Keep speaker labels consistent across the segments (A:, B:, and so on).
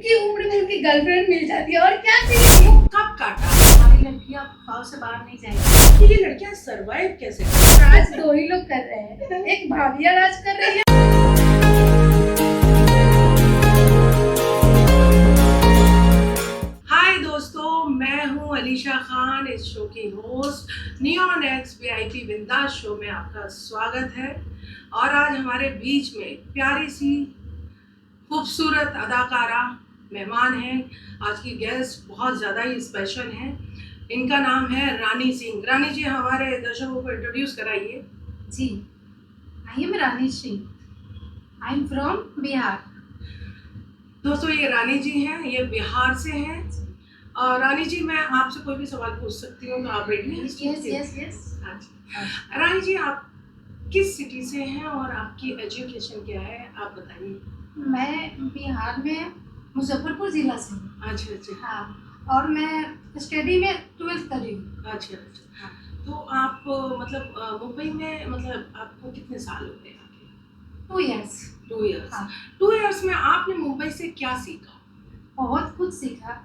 A: की उम्र में उनकी गर्लफ्रेंड मिल जाती है और क्या चाहिए।
B: वो कब काटा?
C: हमारी लड़कियां गाँव से बाहर नहीं जाएंगी।
B: कि ये लड़कियां सरवाइव कैसे कर?
A: राज दो ही लोग कर रहे हैं, एक भाभिया राज कर रही है।
B: हाय दोस्तों, मैं हूँ अलीशा खान, इस शो की होस्ट। नियॉन एक्स वीआईपी बिंदास शो में आपका स्वागत है। और आज हमारे बीच में प्यारी सी खूबसूरत अदाकारा मेहमान हैं। आज की गेस्ट बहुत ज़्यादा ही स्पेशल हैं। इनका नाम है रानी सिंह। रानी जी, हमारे दर्शकों को इंट्रोड्यूस कराइए।
C: जी, I am Rani Singh, I am from Bihar.
B: दोस्तों, ये रानी जी हैं, ये बिहार से हैं। और रानी जी, मैं आपसे कोई भी सवाल पूछ सकती हूँ तो आप रेडी हैं?
C: Yes yes yes.
B: अच्छा, रानी जी, आप किस सिटी से हैं और आपकी एजुकेशन क्या है, आप बताइए।
C: मैं बिहार में मुजफ्फरपुर जिला से हूँ।
B: अच्छा अच्छा।
C: हाँ, और मैं स्टडी में 12th कर रही हूँ।
B: अच्छा अच्छा। तो आप मतलब मुंबई में मतलब आपको कितने साल हो गए आके?
C: 2 years।
B: 2 इयर्स।
C: हाँ।
B: 2 इयर्स में आपने मुंबई से क्या सीखा?
C: बहुत कुछ सीखा।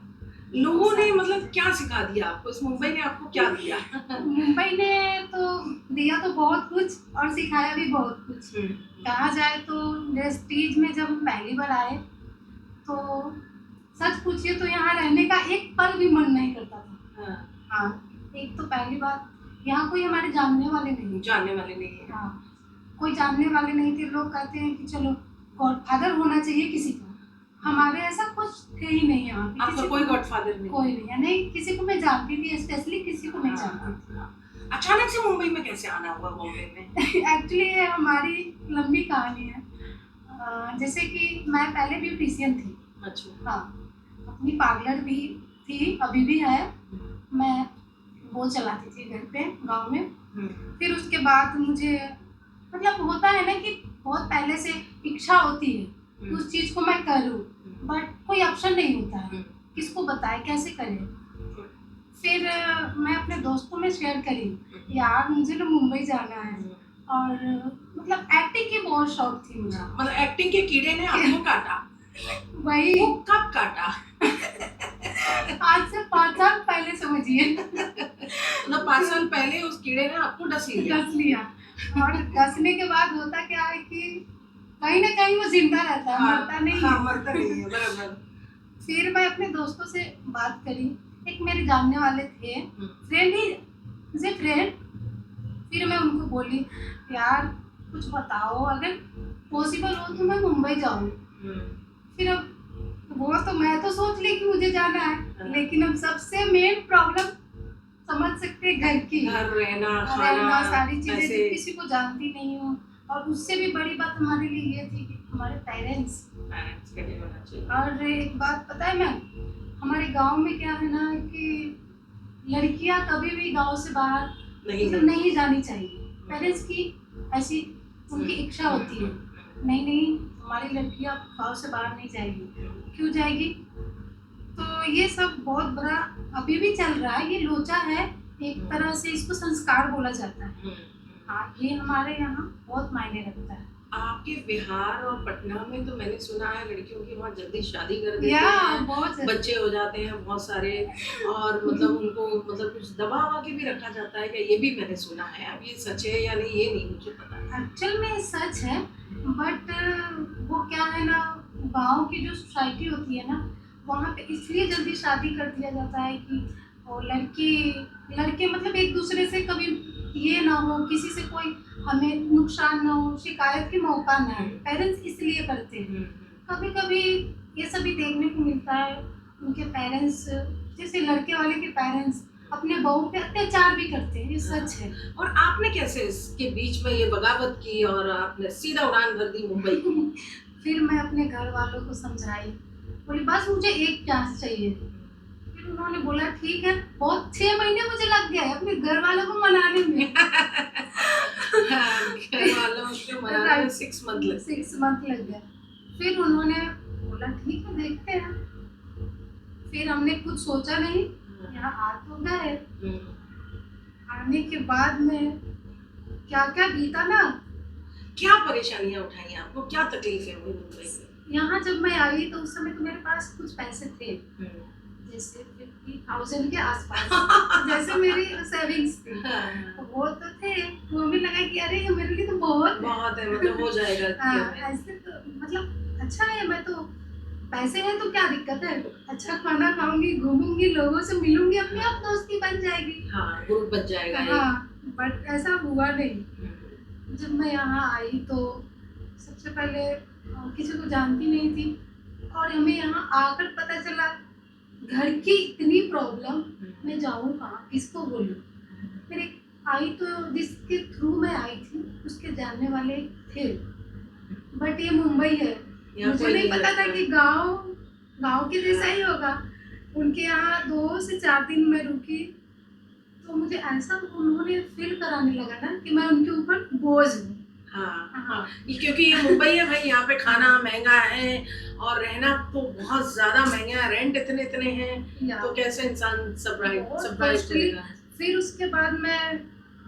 B: लोगों ने मतलब क्या सिखा दिया आपको? इस मुंबई ने आपको क्या दिया?
C: मुंबई ने तो दिया तो बहुत कुछ और सिखाया भी बहुत कुछ। कहा जाए तो प्रेस्टीज में जब हम पहली बार आए तो सच पूछिए तो यहाँ रहने का एक पल भी मन नहीं करता था।
B: हाँ,
C: हाँ, एक तो पहली बात, यहाँ कोई हमारे जानने वाले नहीं।
B: जानने वाले नहीं है।
C: हाँ, कोई जानने वाले नहीं थे। लोग कहते हैं कि चलो गॉडफादर होना चाहिए किसी का, हमारे ऐसा कुछ थे ही नहीं यहाँ पे।
B: आपका कोई गॉडफादर नहीं?
C: कोई नहीं है। नहीं, किसी को मैं जानती थी, स्पेशली किसी को नहीं जानती थी।
B: अचानक से मुंबई में कैसे आना हुआ बॉम्बे में?
C: एक्चुअली ये हमारी लंबी कहानी है। जैसे कि मैं पहले ब्यूटिशियन थी।
B: अच्छा।
C: हाँ, अपनी पार्लर भी थी, अभी भी है। मैं वो चलाती थी घर पे गांव में। फिर उसके बाद मुझे मतलब होता है ना कि बहुत पहले से इच्छा होती है कि उस चीज़ को मैं करूँ, बट कोई ऑप्शन नहीं होता है, किसको बताए, कैसे करें। फिर मैं अपने दोस्तों में शेयर करी, यार मुझे ना मुंबई जाना है। और मतलब एक्टिंग की बहुत शौक थी मुझे।
B: मतलब एक्टिंग के कीड़े ने आपको काटा?
C: वही
B: वो कब काटा?
C: आज से 5 साल पहले समझिए।
B: मतलब 5 साल पहले उस कीड़े ने आपको डस लिया?
C: डस लिया। और डसने के बाद होता क्या है कि कहीं ना कहीं वो जिंदा रहता है, मरता नहीं है।
B: हाँ, मरता नहीं है, बराबर।
C: फिर मैं अपने दोस्तों से बात करी, एक मेरे जानने वाले थे, फ्रेंड ही मुझे फ्रेंड। फिर मैं उनको बोली, यार कुछ बताओ, अगर पॉसिबल हो तो मैं मुंबई जाऊँ। फिर अब वो तो मैं तो सोच ली कि मुझे जाना है, लेकिन अब सबसे मेन प्रॉब्लम समझ सकते हैं घर की।
B: घर रहना,
C: रहना,
B: खाना,
C: सारी चीजें,
B: पैसे।
C: किसी को जानती नहीं हूँ। और उससे भी बड़ी बात हमारे लिए ये थी कि हमारे पेरेंट्स।
B: कैसे होना चाहिए?
C: और एक बात पता है मैम, हमारे गांव में क्या है ना कि लड़कियां कभी भी गांव से बाहर नहीं जानी चाहिए। पेरेंट्स की ऐसी उनकी इच्छा होती है, नहीं नहीं हमारी लड़कियां गांव से बाहर नहीं जाएगी। क्यों जाएगी? तो ये सब बहुत बड़ा अभी भी चल रहा है, ये लोचा है एक तरह से, इसको संस्कार बोला जाता है। हाँ, ये हमारे यहाँ बहुत मायने रखता है।
B: आपके बिहार और पटना में तो मैंने सुना है लड़कियों की बहुत जल्दी शादी कर देते
C: या
B: हैं,
C: बहुत
B: बच्चे हो जाते हैं बहुत सारे, और मतलब उनको मतलब कुछ दबा वबा के भी रखा जाता है क्या? ये भी मैंने सुना है। अब ये सच है या नहीं ये नहीं मुझे पता।
C: एक्चुअल में सच है, बट वो क्या है ना, गांव की जो सोसाइटी होती है ना, वहाँ पे इसलिए जल्दी शादी कर दिया जाता है कि वो लड़के मतलब एक दूसरे से कभी ये ना हो, किसी से कोई हमें नुकसान ना हो, शिकायत के मौका ना है। पेरेंट्स इसलिए करते हैं। कभी कभी ये सभी देखने को मिलता है, उनके पेरेंट्स जैसे लड़के वाले के पेरेंट्स अपने बहू पे अत्याचार भी करते हैं, ये सच है।
B: और आपने कैसे इसके बीच में ये बगावत की और आपने सीधा उड़ान भर दी मुंबई की?
C: फिर मैं अपने घर वालों को समझाई, बोली बस मुझे एक चांस चाहिए। फिर उन्होंने बोला ठीक है। बहुत 6 महीने मुझे लग गए अपने घर वालों को मनाने में।
B: घर वालों को मनाने में 6 मंथ लगे।
C: 6 मंथ लग गए। फिर उन्होंने बोला ठीक है, देखते हैं। फिर हमने कुछ सोचा नहीं, यहाँ आ तो गए। आने के बाद में क्या क्या बीता ना।
B: क्या परेशानियां उठाई आपको? क्या तकलीफें हुई मुंबई में?
C: यहाँ जब मैं आई तो उस समय तो मेरे पास कुछ पैसे थे, जैसे 50,000 के आसपास जैसे मेरी सेविंग्स थी। वो तो थे, वो भी लगा कि अरे ये मेरे लिए तो बहुत
B: बहुत है, मतलब हो जाएगा।
C: हाँ, ऐसे तो मतलब अच्छा है, मैं तो पैसे हैं तो क्या दिक्कत है, अच्छा खाना खाऊंगी, घूमूंगी, लोगों से मिलूंगी, अपने आप दोस्ती बन जाएगी।
B: हाँ, ग्रुप बन जाएगा।
C: हाँ, बट ऐसा हुआ नहीं। जब मैं यहाँ आई तो सबसे पहले किसी को जानती नहीं थी, और हमें यहाँ आकर पता चला घर की इतनी प्रॉब्लम, मैं जाऊँ कहाँ, किसको बोलूँ। फिर एक आई तो जिसके थ्रू मैं आई थी उसके जानने वाले थे, बट ये मुंबई है, मुझे नहीं पता था कि गांव के जैसा ही होगा। उनके यहाँ 2 से 4 दिन मैं रुकी तो मुझे ऐसा उन्होंने फील कराने लगा ना कि मैं उनके ऊपर बोझ हूँ।
B: हाँ, क्योंकि ये मुंबई है भाई, यहाँ पे खाना महंगा है और रहना तो बहुत ज्यादा महंगा है, रेंट इतने हैं, तो कैसे इंसान सरवाइव करेगा।
C: फिर उसके बाद मैं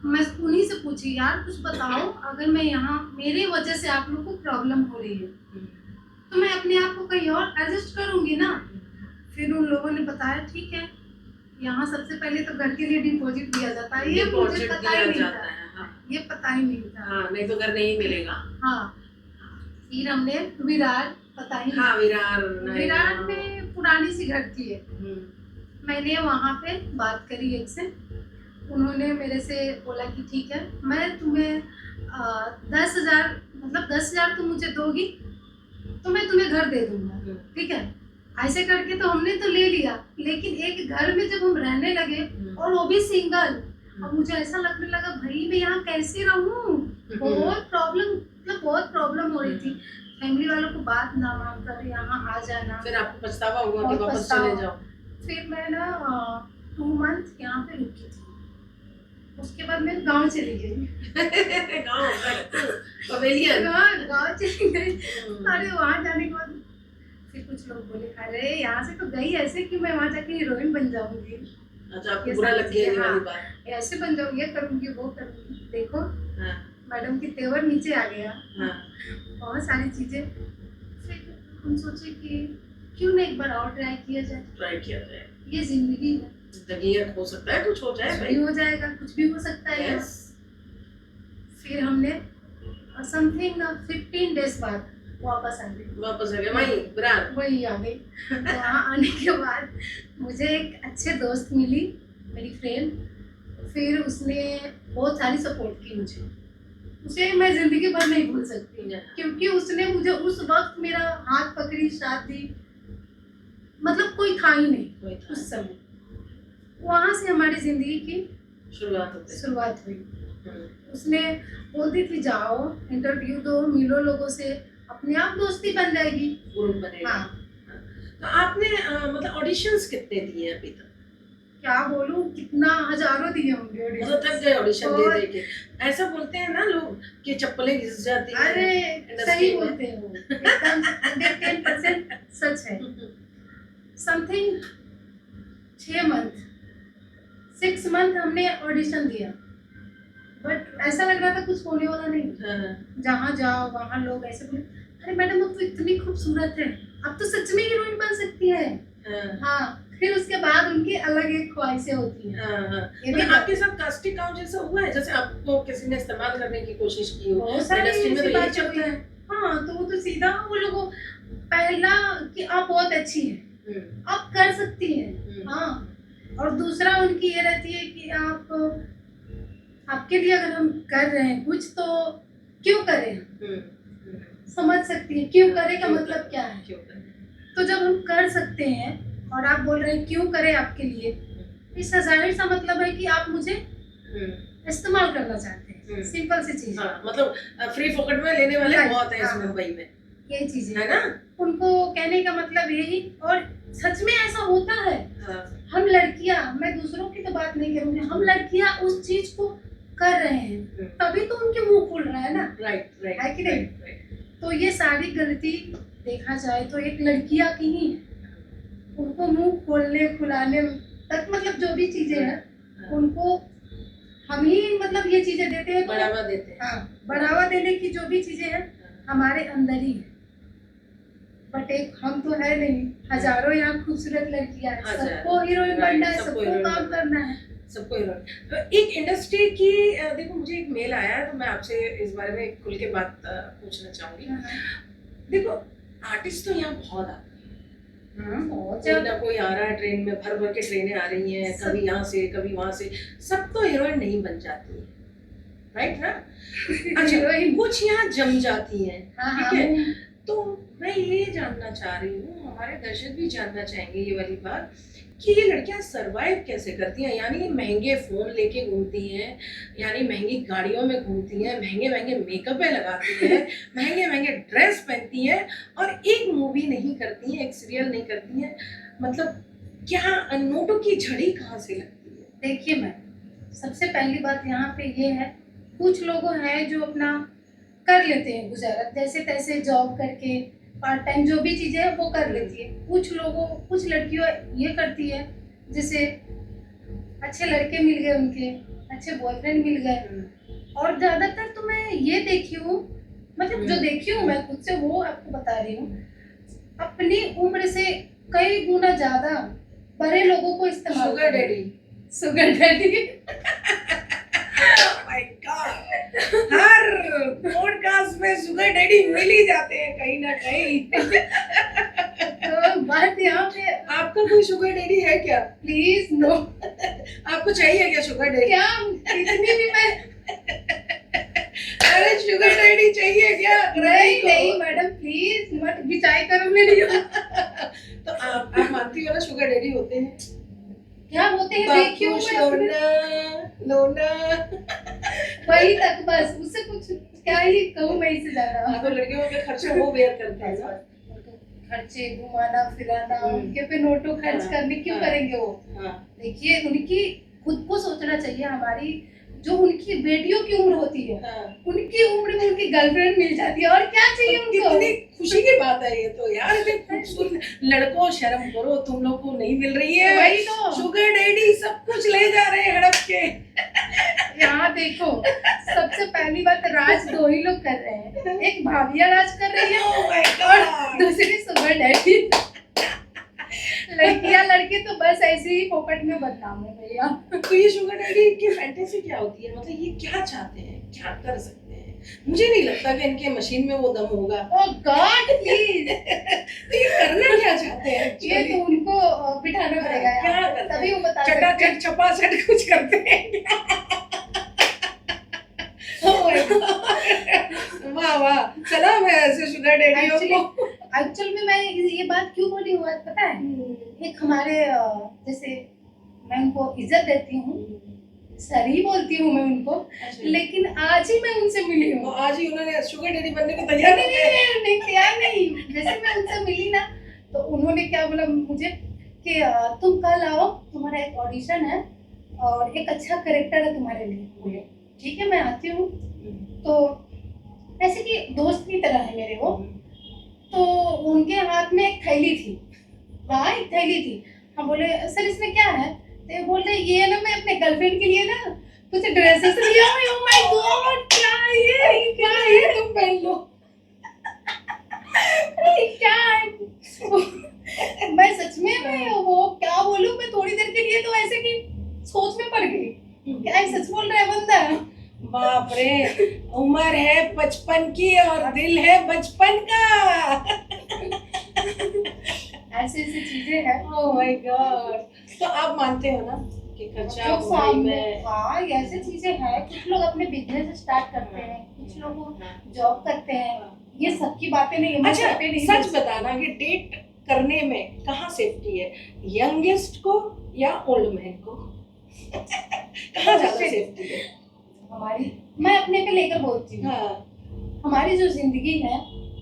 C: उन्हीं से पूछी, यार कुछ बताओ, अगर मैं यहाँ मेरी वजह से आप लोग को प्रॉब्लम हो रही है तो मैं अपने आप को कहीं और एडजस्ट करूंगी ना। फिर उन लोगों ने बताया ठीक है, यहाँ सबसे पहले तो घर के लिए डिपॉजिट दिया जाता है, ये मुझे पता ही नहीं था। ये पता ही नहीं था।
B: हाँ, नहीं तो घर नहीं मिलेगा।
C: हाँ, फिर हमने विरार, पता ही
B: हाँ,
C: विरार में पुरानी सी घर थी है, मैंने वहाँ पे बात करी एक से, उन्होंने मेरे से बोला कि ठीक है मैं तुम्हें 10,000 मतलब 10,000 तुम मुझे दोगी तो मैं तुम्हें घर दे दूंगा, ठीक है। ऐसे करके तो हमने तो ले लिया, लेकिन एक घर में जब हम रहने लगे और वो भी सिंगल, अब मुझे ऐसा लगने लगा भाई मैं यहाँ कैसे रहूँ, बहुत प्रॉब्लम हो रही थी। फैमिली वालों को बात ना मानकर यहाँ आ जाना,
B: फिर आपको पछतावा हुआ कि वापस चले जाओ।
C: फिर मैं ना 2 मंथ यहाँ पे रुकी थी, उसके बाद मैं गांव चली गई। गांव चली गई। अरे वहाँ जाने के बाद फिर कुछ लोग बोले अरे यहाँ से तो गई ऐसे कि मैं वहाँ जाके हीरोइन बन जाऊंगी।
B: अच्छा, आपको बुरा लग गया ये वाली बात?
C: ऐसे बन जाऊंगी, ये करूंगी, वो करूंगी। देखो मैडम की तेवर नीचे आ गया। बहुत सारी चीजें। फिर हम सोचे कि क्यों ना एक बार और ट्राई किया जाए। ये जिंदगी है,
B: हो सकता है कुछ हो जाए,
C: कुछ भी हो जाएगा, कुछ भी हो सकता है। फिर हमने समथिंग 15 डेज बाद वापस आ गए, वही आ गई। वहाँ आने के बाद मुझे एक अच्छे दोस्त मिली, मेरी फ्रेंड। फिर उसने बहुत सारी सपोर्ट की मुझे, उसे मैं जिंदगी भर नहीं भूल सकती, क्योंकि उसने मुझे उस वक्त मेरा हाथ पकड़ी, साथ दी, मतलब कोई था ही नहीं उस समय। वहाँ से हमारी जिंदगी की शुरुआत हुई। उसने बोलती थी जाओ इंटरव्यू दो, मिलो लोगों से, अपने आप दोस्ती बन जाएगी, ग्रुप बनेगा। हाँ।
B: तो आपने मतलब ऑडिशंस कितने दिए अभी तक?
C: क्या बोलूं, कितना हजारों दिए होंगे ऑडिशन।
B: मतलब थक गए ऑडिशन दे के। ऐसा बोलते हैं ना लोग कि चप्पलें घिस जाती हैं।
C: अरे सही बोलते हैं वो, एकदम 110% सच है। समथिंग 6 मंथ हमने ऑडिशन दिया, बट ऐसा लग रहा था कुछ होने वाला नहीं। जहाँ जाओ वहाँ लोग ऐसे बोले अरे मैडम अब तो इतनी खूबसूरत है, अब तो सच में हीरोइन बन सकती है। हाँ, फिर उसके बाद उनकी अलग एक ख्वाहिशें होती हैं।
B: मतलब आपके साथ कास्टिंग काउंट जैसा हुआ है, जैसे आपको किसी ने इस्तेमाल करने की कोशिश की हो?
C: इंडस्ट्री में तो यही चलता है। हाँ, तो वो तो सीधा वो लोगों पहला कि आप बहुत अच्छी हैं, आप कर सकती हैं। हाँ, और दूसरा उनकी ये रहती है कि आपके लिए अगर हम कर रहे हैं कुछ तो क्यों करें। समझ सकती है क्यों करें का मतलब क्या है। तो जब हम कर सकते हैं और आप बोल रहे हैं क्यों करें आपके लिए, इसका जाहिर सा मतलब है कि आप मुझे इस्तेमाल करना चाहते हैं। सिंपल सी चीज।
B: मतलब फ्री फोकट में लेने वाले बहुत है इस मुंबई में,
C: ये चीज
B: है ना।
C: उनको कहने का मतलब यही, और सच में ऐसा होता है। हम लड़कियां, मैं दूसरों की तो बात नहीं करूंगी, हम लड़कियां उस चीज को कर रहे हैं तभी तो उनके मुंह खुल रहा है ना। राइट, है कि नहीं। तो ये सारी गलती देखा जाए तो एक लड़कियां की ही है। उनको मुंह खोलने खुलाने तक मतलब जो भी चीजें हैं उनको हम ही मतलब ये चीजें देते हैं,
B: बढ़ावा देते हैं।
C: हाँ, बढ़ावा देने की जो भी चीजें हैं हमारे अंदर ही है।
A: बट एक हम तो है नहीं, हजारों यहाँ खूबसूरत लड़कियां हैं,
B: हजार,
A: सबको हीरोइन
B: right,
A: बनना है,
B: सबको
A: सबको
B: हीरोइन
A: काम
B: बनना है।
A: करना है।
B: सबको तो एक इंडस्ट्री की देखो, मुझे एक मेल आया है तो मैं आपसे इस बारे में खुल के बात पूछना चाहूंगी। देखो, आर्टिस्ट तो यहाँ बहुत आते हैं,
A: बहुत
B: कोई ना
A: ज्यादा।
B: कोई आ रहा है, ट्रेन में भर भर के ट्रेनें आ रही हैं,
A: सब-
B: कभी यहाँ से कभी वहां से, सब तो हीरोइन नहीं बन जाती है, राइट ना? अच्छा,
A: हीरोइन।
B: कुछ यहाँ जम जाती हैं,
A: हाँ,
B: ठीक है? तो मैं ये जानना चाह रही हूँ, हमारे दर्शक भी जानना चाहेंगे ये वाली बात, कि ये लड़कियां सरवाइव कैसे करती हैं? यानी महंगे फोन लेके घूमती हैं, यानी महंगी गाड़ियों में घूमती हैं, महंगे महंगे मेकअप लगाती हैं, महंगे महंगे ड्रेस पहनती हैं, और एक मूवी नहीं करती हैं, एक सीरियल नहीं करती हैं। मतलब क्या नोटों की झड़ी कहाँ से लगती है?
A: देखिए मैम, सबसे पहली बात यहाँ पे ये है, कुछ लोग हैं जो अपना कर लेते हैं गुजारा, जैसे तैसे जॉब करके पार्ट टाइम जो भी चीजें हैं वो कर लेती है। कुछ लड़कियों ये करती है, जैसे अच्छे लड़के मिल गए, उनके अच्छे बॉयफ्रेंड मिल गए, और ज्यादातर तो मैं ये देखी हूँ, मतलब जो देखी हूँ मैं खुद से वो आपको बता रही हूँ, अपनी उम्र से कई गुना ज्यादा बड़े लोगों को इस्तेमाल
B: sugar daddy.
A: Sugar daddy.
B: My God, her podcast में शुगर डैडी मिल ही जाते हैं कहीं ना कहीं।
A: तो बात यहाँ पे,
B: आपका कोई शुगर डैडी है क्या?
A: Please no.
B: आपको चाहिए क्या शुगर डैडी?
A: क्या इतनी भी मैं,
B: अरे शुगर डैडी चाहिए क्या?
A: नहीं नहीं मैडम प्लीज मत बिचाई करो मेरी।
B: तो आप मानती हो ना शुगर डैडी होते हैं?
A: क्या होते हैं देखी हूँ मैं अपने,
B: लोना।
A: वही तक बस, उससे कुछ क्या ही कहूँ मैं इससे ज्यादा।
B: हाँ, तो लड़कियों के खर्चे वो बेयर करते हैं ना।
A: खर्चे, घुमाना फिराना,
B: हम्म।
A: उनके पे नोटों खर्च
B: हाँ,
A: करने क्यों
B: हाँ।
A: करेंगे वो?
B: हाँ,
A: देखिए उनकी खुद को सोचना चाहिए, हमारी जो उनकी बेटियों की उम्र होती है,
B: हाँ।
A: उनकी उम्र में उनकी गर्लफ्रेंड मिल जाती है, और क्या चाहिए उनको?
B: कितनी खुशी की बात है ये तो यार, इतने खूबसूरत लड़कों, शर्म करो, तुम लोग को नहीं मिल रही है
A: वही तो।
B: शुगर डैडी, सब कुछ ले जा रहे हैं हड़प के।
A: यहाँ देखो, सबसे पहली बात, राज दो ही लोग कर रहे हैं, एक भाभिया राज कर रही है
B: Oh my God!
A: दूसरी शुगर डैडी। लड़कियां लड़के तो बस ऐसे ही फोकट में बदनाम है भैया।
B: तो ये शुगर डैडी की फैंटेसी क्या होती है? मतलब ये क्या चाहते हैं, क्या कर सकते हैं? मुझे नहीं लगता कि इनके मशीन में वो दम होगा।
A: ओह गॉड प्लीज।
B: तो ये करना क्या चाहते हैं
A: ये
B: actually?
A: तो उनको बिठाना पड़ेगा
B: क्या
A: यहाँ,
B: करते
A: तभी वो
B: हैं?
A: बता सकते
B: चटाचट
A: हैं।
B: छपाचट कुछ करते हैं? Oh my God! वाह वाह, चला मैं ऐसे शुगर डैडियों को।
A: एक्चुअल में मैं ये बात क्यों बोली हुआ है पता है? एक हमारे जैसे मैं उनको इज्जत देती हूँ, सर ही बोलती हूँ मैं उनको, लेकिन आज ही मैं उनसे मिली
B: तो
A: हूँ।
B: आज ही उन्होंने शुगर डैडी बनने को
A: नहीं
B: तैयार
A: नहीं
B: हो गए।
A: नहीं नहीं, तैयार नहीं। जैसे मैं उनसे मिली ना, तो उन्होंने क्या बोला मुझे कि तुम कल आओ, तुम्हारा एक ऑडिशन है और एक अच्छा करेक्टर है तुम्हारे लिए। ठीक है मैं आती हूँ। तो ऐसे कि दोस्त की तरह है मेरे वो। तो उनके हाथ में एक थैली थी, हाँ एक थैली थी। हम बोले सर इसमें क्या है? तो ये बोल रहे ये ना मैं अपने गर्लफ्रेंड के लिए ना कुछ ड्रेसेस लिया हूँ। ओह माय गॉड, क्या है
B: तुम पहन लो।
A: क्या है? मैं सच में मैं वो क्या बोलूं, मैं थोड़ी देर के लिए तो ऐसे कि सोच में पड़ गई, क्या ये सच बोल रहा है बंदा?
B: बाप रे, उम्र है 55 की और दिल है बचपन का।
A: ऐसे ऐसी चीजें हैं।
B: Oh my God. तो आप मानते हो ना कि खर्चा
A: जो
B: मुंबई
A: सामने,
B: में?
A: हाँ ऐसी चीजें हैं। कुछ लोग अपने बिजनेस स्टार्ट करते हैं, कुछ लोग जॉब करते हैं, ये सबकी बातें नहीं है।
B: अच्छा सच बताना कि डेट करने में कहाँ सेफ्टी है, यंगेस्ट को या ओल्ड मैन को? कहाँ ज्यादा सेफ्टी है?
A: हमारी, मैं अपने पे लेकर बोलती हूँ,
B: हाँ
A: हमारी जो जिंदगी है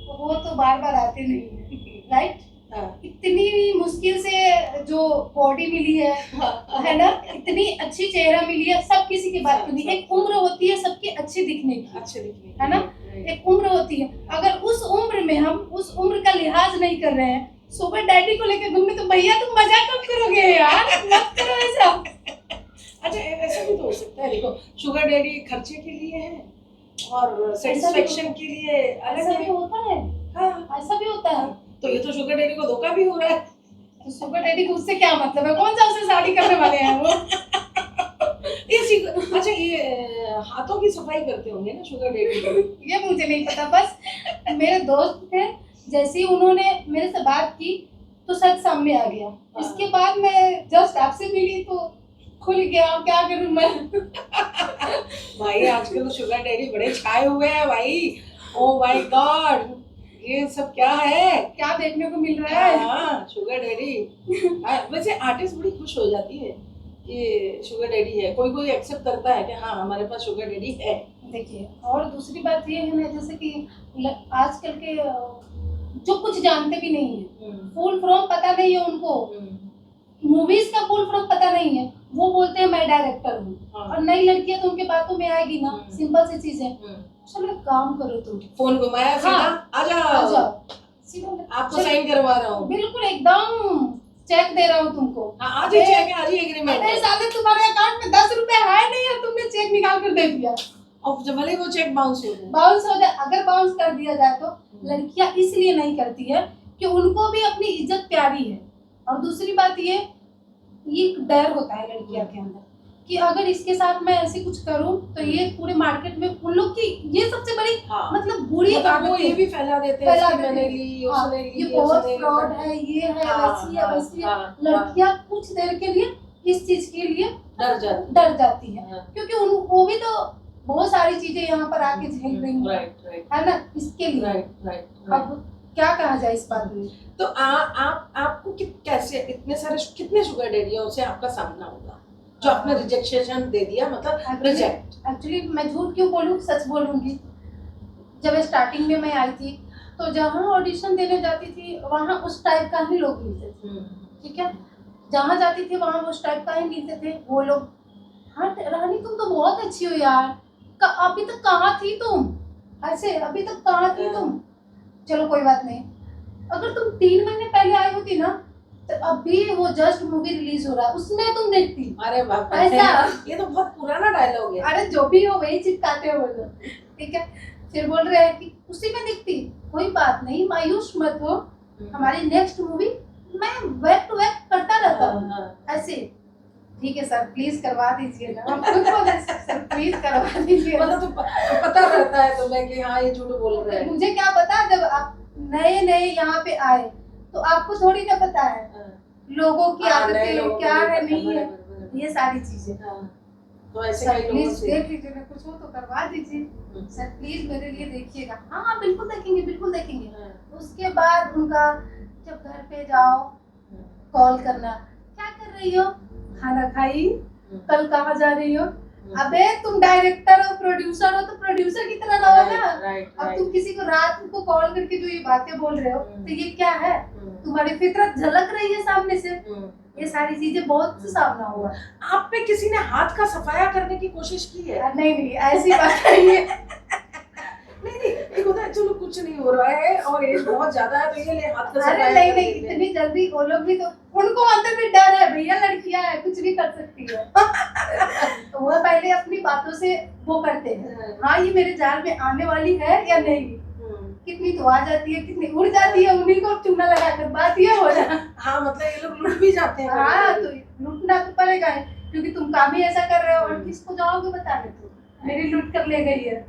A: वो तो बार बार आती नहीं है, राइट?
B: हाँ
A: इतनी मुश्किल से जो बॉडी मिली है ना, इतनी अच्छी चेहरा मिली है, सब किसी की बात नहीं। एक उम्र होती है सबकी अच्छी दिखने की,
B: अच्छे दिखने
A: है ना? एक उम्र होती है, अगर उस उम्र में हम उस उम्र का लिहाज नहीं कर रहे हैं, सुपर डैडी को लेकर घूमने, तो भैया तुम मजाक कब करोगे यार, मत करो ऐसा।
B: अच्छा ऐसा भी तो हो सकता है, देखो शुगर डैडी खर्चे के लिए है और सेटिस्फेक्शन के लिए अलग
A: ऐसा भी
B: है।
A: होता है,
B: हाँ
A: ऐसा भी होता है।
B: तो ये तो शुगर डैडी को धोखा भी हो रहा है।
A: तो शुगर डैडी को उससे क्या मतलब है, कौन सा उससे शादी करने वाले हैं वो?
B: अच्छा, ये हाथों की सफाई करते होंगे ना शुगर डैडी?
A: ये मुझे नहीं पता, बस मेरे दोस्त थे, जैसे ही उन्होंने मेरे से बात की तो सच सामने आ गया। इसके बाद मैं जस्ट आपसे मिली तो खुल गया, अब क्या करूं मैं।
B: भाई आजकल तो शुगर डैडी बड़े छाए हुए हैं भाई। ओ माय गॉड, ये सब क्या है?
A: क्या देखने को मिल रहा है।
B: हाँ, शुगर डैडी। वैसे आर्टिस्ट बड़ी खुश हो जाती है ये शुगर डैडी है, कोई कोई एक्सेप्ट करता है कि हाँ हमारे पास शुगर डैडी है।
A: देखिए, और दूसरी बात ये है ना, जैसे कि आजकल के जो कुछ जानते भी नहीं है, फुल फॉर्म पता नहीं है उनको, मूवीज का फुल फॉर्म पता नहीं है, वो बोलते हैं मैं डायरेक्टर हूँ।
B: हाँ।
A: और नई लड़कियां तो उनके बातों में आएगी ना, सिंपल सी चीज है, चलो एक काम करो तुम,
B: फोन घुमाया सीधा,
A: हाँ,
B: आ
A: आ
B: जाओ,
A: जाओ सीधा,
B: आपको
A: चलो,
B: साइन करवा रहा हूँ।
A: बिल्कुल एकदम चेक दे रहा हूँ तुमको।
B: हाँ, आज ही चेक है, आज ही एग्रीमेंट
A: अरे
B: है।
A: साले तुम्हारे अकाउंट में 10 रुपए है नहीं और तुमने चेक निकाल कर दे दिया।
B: और जब भले वो चेक बाउंस हो जाए,
A: बाउंस हो जाए, अगर बाउंस कर दिया जाए तो लड़कियां इसलिए नहीं करती है कि उनको भी अपनी इज्जत प्यारी है। और दूसरी बात ये एक डर होता है लड़कियां के अंदर कि अगर इसके साथ मैं ऐसे कुछ करूं तो ये पूरे मार्केट में उन लोग की ये सबसे बड़ी
B: हाँ,
A: मतलब बुरी
B: मतलब वो
A: आदत
B: ये
A: है।
B: भी फैला देते हैं
A: फैला
B: इसकी
A: देते
B: मैंने
A: हैं।
B: ली,
A: हाँ,
B: उसने ली,
A: ये बहुत
B: उसने ली।
A: फ्रॉड है, ये है,
B: हाँ,
A: वैसी है,
B: हाँ,
A: वैसी है।
B: हाँ,
A: लड़कियां कुछ देर के लिए इस चीज के लिए
B: डर
A: जाती है,
B: हाँ।
A: क्योंकि वो भी तो बहुत सारी चीजें यहाँ पर आके झेल रही हैं,
B: राइट,
A: है ना, इसके लिए।
B: राइट।
A: अब क्या कहा जाए इस बात में।
B: तो आपको कैसे इतने सारे कितने शुगर डैडियों से आपका सामना होगा जो आपने रिजेक्शन दे दिया, मतलब रिजेक्ट?
A: एक्चुअली मैं झूठ क्यों बोलूं, सच बोलूंगी। जब स्टार्टिंग में मैं आई थी तो जहाँ ऑडिशन देने जाती थी वहाँ उस टाइप का ही लोग मिलते थे, ठीक है, जहाँ जाती थी वहाँ उस टाइप का ही मिलते थे वो लोग। हाँ रानी तुम तो बहुत अच्छी हो यार, अभी तक कहाँ थी तुम, ऐसे अभी तक कहाँ थी तुम। चलो कोई बात नहीं, अगर तुम 3 महीने पहले आई होती ना तो अभी वो जस्ट मूवी रिलीज हो रहा है उसमें तुम देखती।
B: अरे बाप रे,
A: ऐसा
B: ये तो बहुत पुराना डायलॉग है।
A: अरे जो भी हो वही चिपकाते हो वो लोग, ठीक है। फिर बोल रहे हैं कि उसी में दिखती, कोई बात नहीं मायूस मत हो, हमारी नेक्स्ट मूवी मैं बैक टू बैक करता रहता हूँ, ऐसे। ठीक है सर प्लीज करवा दीजिए ना, हम खुद बोले सर प्लीज करवा दीजिए।
B: मतलब तो पता रहता है तुम्हें कि हाँ ये झूठ बोल रहा है।
A: मुझे क्या पता, जब आप नए नए यहाँ पे आए तो आपको थोड़ी ना पता है लोगों की आदतें क्या है नहीं है, ये सारी चीजें।
B: तो ऐसे
A: सर
B: कई लोगों
A: प्लीज
B: से
A: देख लीजिए ना, कुछ हो तो करवा दीजिए सर प्लीज मेरे लिए देखिएगा। हाँ बिल्कुल देखेंगे, बिल्कुल देखेंगे। उसके बाद उनका जब घर पे जाओ कॉल करना, क्या कर रही हो, खाना खाई, कल कहाँ जा रही हो। अबे तुम डायरेक्टर हो, प्रोड्यूसर हो तो प्रोड्यूसर की तरह रहो ना। अब तुम किसी को रात को कॉल करके जो ये बातें बोल रहे हो तो ये क्या है, तुम्हारी फितरत झलक रही है सामने से। ये सारी चीजें बहुत से सामना हुआ।
B: आप पे किसी ने हाथ का सफाया करने की कोशिश की है?
A: नहीं ऐसी बात नहीं है।
B: नहीं एक होता है चलो कुछ नहीं हो रहा है और एज बहुत ज्यादा है तो ये ले हाथ का सफाया
A: अरे
B: कर
A: नहीं
B: देते हैं।
A: इतनी जल्दी वो लोग भी तो, उनको अंदर में डर है भैया, लड़कियां है कुछ भी कर सकती है। तो वो पहले अपनी बातों से वो करते हैं, हाँ ये मेरे जाल में आने वाली है या नहीं, कितनी तो आ जाती है कितनी उड़ जाती है, उन्हीं को चूना लगा कर बात ये हो जाए।
B: हाँ मतलब ये लोग लूट भी जाते हैं।
A: हाँ तो लूटना तो पड़ेगा ही, क्योंकि तुम काम ही ऐसा कर रहे हो और किसको जाओगे बताने, तो मेरी लूट कर ले गई है।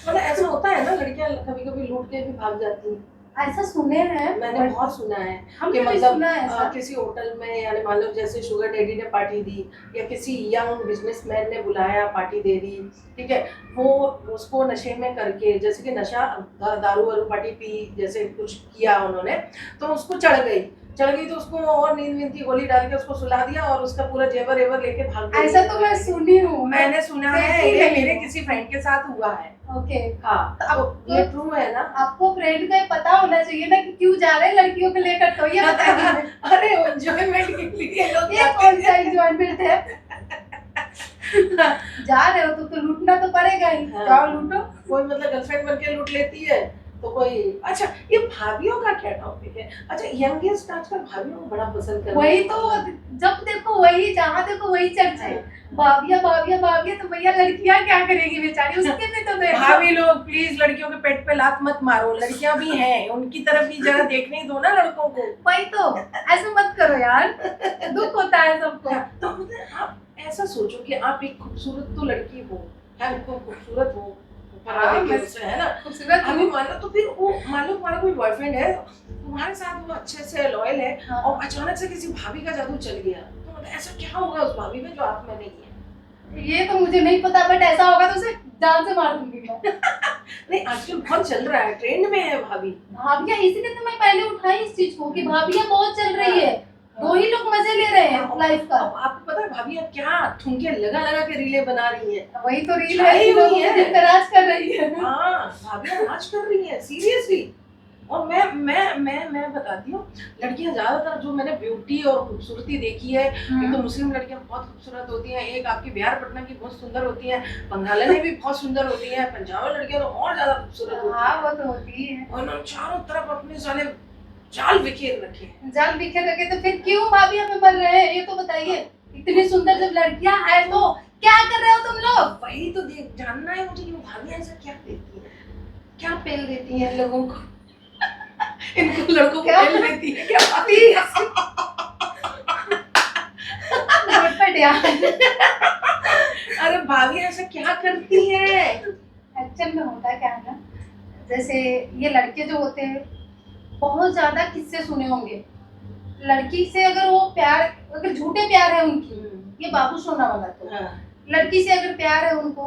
B: मतलब ऐसा होता है ना, लड़कियां कभी कभी लूट के भी भाग जाती हैं।
A: ऐसा सुने हैं,
B: मैंने बहुत सुना है
A: हमने
B: कि
A: भी
B: मतलब
A: सुना है ऐसा।
B: किसी होटल में यानी मान लो जैसे शुगर डैडी ने पार्टी दी या किसी यंग बिजनेसमैन ने बुलाया पार्टी दे दी, ठीक है, वो उसको नशे में करके जैसे कि नशा दारू वारू पार्टी पी जैसे कुछ किया उन्होंने तो उसको चढ़ गई तो उसको और नींद की गोली डाल के उसको सुला दिया और उसका पूरा जेवर एवर लेके भाग गई।
A: ऐसा तो मैं सुनी हूँ,
B: मैंने सुना है, ये मेरे किसी फ्रेंड के साथ हुआ है।
A: ओके
B: हाँ तो ये ट्रू है ना?
A: आपको फ्रेंड का पता होना चाहिए ना कि क्यों जा रहे हैं लड़कियों को लेकर, तो ये बताइए।
B: अरे एंजॉयमेंट के लिए लोग
A: ये कौन सा एंजॉयमेंट है। जा रहे हो तो लूटना तो पड़ेगा ही, जाओ लूटो।
B: कोई मतलब गर्लफ्रेंड बन के लूट लेती है तो कोई अच्छा, ये भाभीियों का क्या टॉपिक है? अच्छा, यंगेस्ट आजकल भाभीियों को बड़ा पसंद कर
A: वही तो, जब देखो वही, जहाँ देखो वही चर्चे, भाभिया भाभिया भाभिया, तो भैया लड़कियां क्या करेगी बेचारी, उसके भी तो देखो।
B: भाभी लोग प्लीज लड़कियों के पेट पे लात मत मारो, लड़कियां भी हैं, उनकी तरफ भी जरा देखने दो ना लड़कों को।
A: वही तो, ऐसे मत करो यार, दुख होता है सबको।
B: तो मतलब आप ऐसा सोचो कि आप एक खूबसूरत तो लड़की हो, है खूब खूबसूरत हो,
A: हाँ,
B: है ना,
A: खूबसूरत
B: अभी मान लो, तो फिर वो मान लो तुम्हारा कोई बॉयफ्रेंड है, तुम्हारे साथ वो अच्छे से लॉयल है,
A: हाँ।
B: और अचानक से किसी भाभी का जादू चल गया, तो मतलब ऐसा क्या होगा उस भाभी में जो आप में नहीं है?
A: ये तो मुझे नहीं पता, बट ऐसा होगा तो उसे जान से मार दूंगी मैं।
B: नहीं, आजकल बहुत चल रहा है, ट्रेंड में है भाभी।
A: भाभिया, इसीलिए तो मैं पहले उठाई इस चीज को कि भाभिया बहुत चल रही है, दो ही लोग मजे ले रहे हैं लाइफ का।
B: अब आपको पता है भाभी अब क्या ठुमके लगा लगा के रीले बना रही है?
A: वही तो रील
B: छाई
A: है,
B: हुई
A: लोगों
B: है।
A: को दिल पे राज कर रही है।
B: हाँ, भाभी नाच कर रही है सीरियसली। और मैं बताती हूँ, लड़कियां ज्यादातर जो मैंने ब्यूटी और खूबसूरती देखी है, एक तो मुस्लिम लड़कियां बहुत खूबसूरत होती हैं, एक आपकी बिहार पटना की बहुत सुंदर होती हैं, बंगाली भी बहुत सुंदर होती हैं, पंजाबी लड़कियां तो और ज्यादा खूबसूरत होती
A: हाँ, वो तो होती है।
B: हैं, और उन्होंने चारों तरफ अपने साले जाल बिखेर रखे हैं।
A: जाल बिखेर रखे, तो फिर क्यों भाभी हमें मर रहे हैं, ये तो बताइए। इतनी सुंदर जब लड़कियां हैं तो क्या कर रहे हो तुम लोग?
B: वही तो देख जानना है मुझे, ये भाभी ऐसा क्या देती है, क्या पेल देती है लोगों को? इनको लड़कों को
A: क्या?
B: पेल देती है क्या भाभी?
A: झटपट यार।
B: अरे भाभी ऐसा क्या करती है?
A: एक्चुअल में होता क्या है ना, जैसे ये लड़के जो होते हैं, बहुत ज्यादा किस्से सुने होंगे, लड़की से अगर वो प्यार, अगर झूठे प्यार है उनकी, ये बाबू सोना वाला, तो
B: हाँ।
A: लड़की से अगर प्यार है उनको,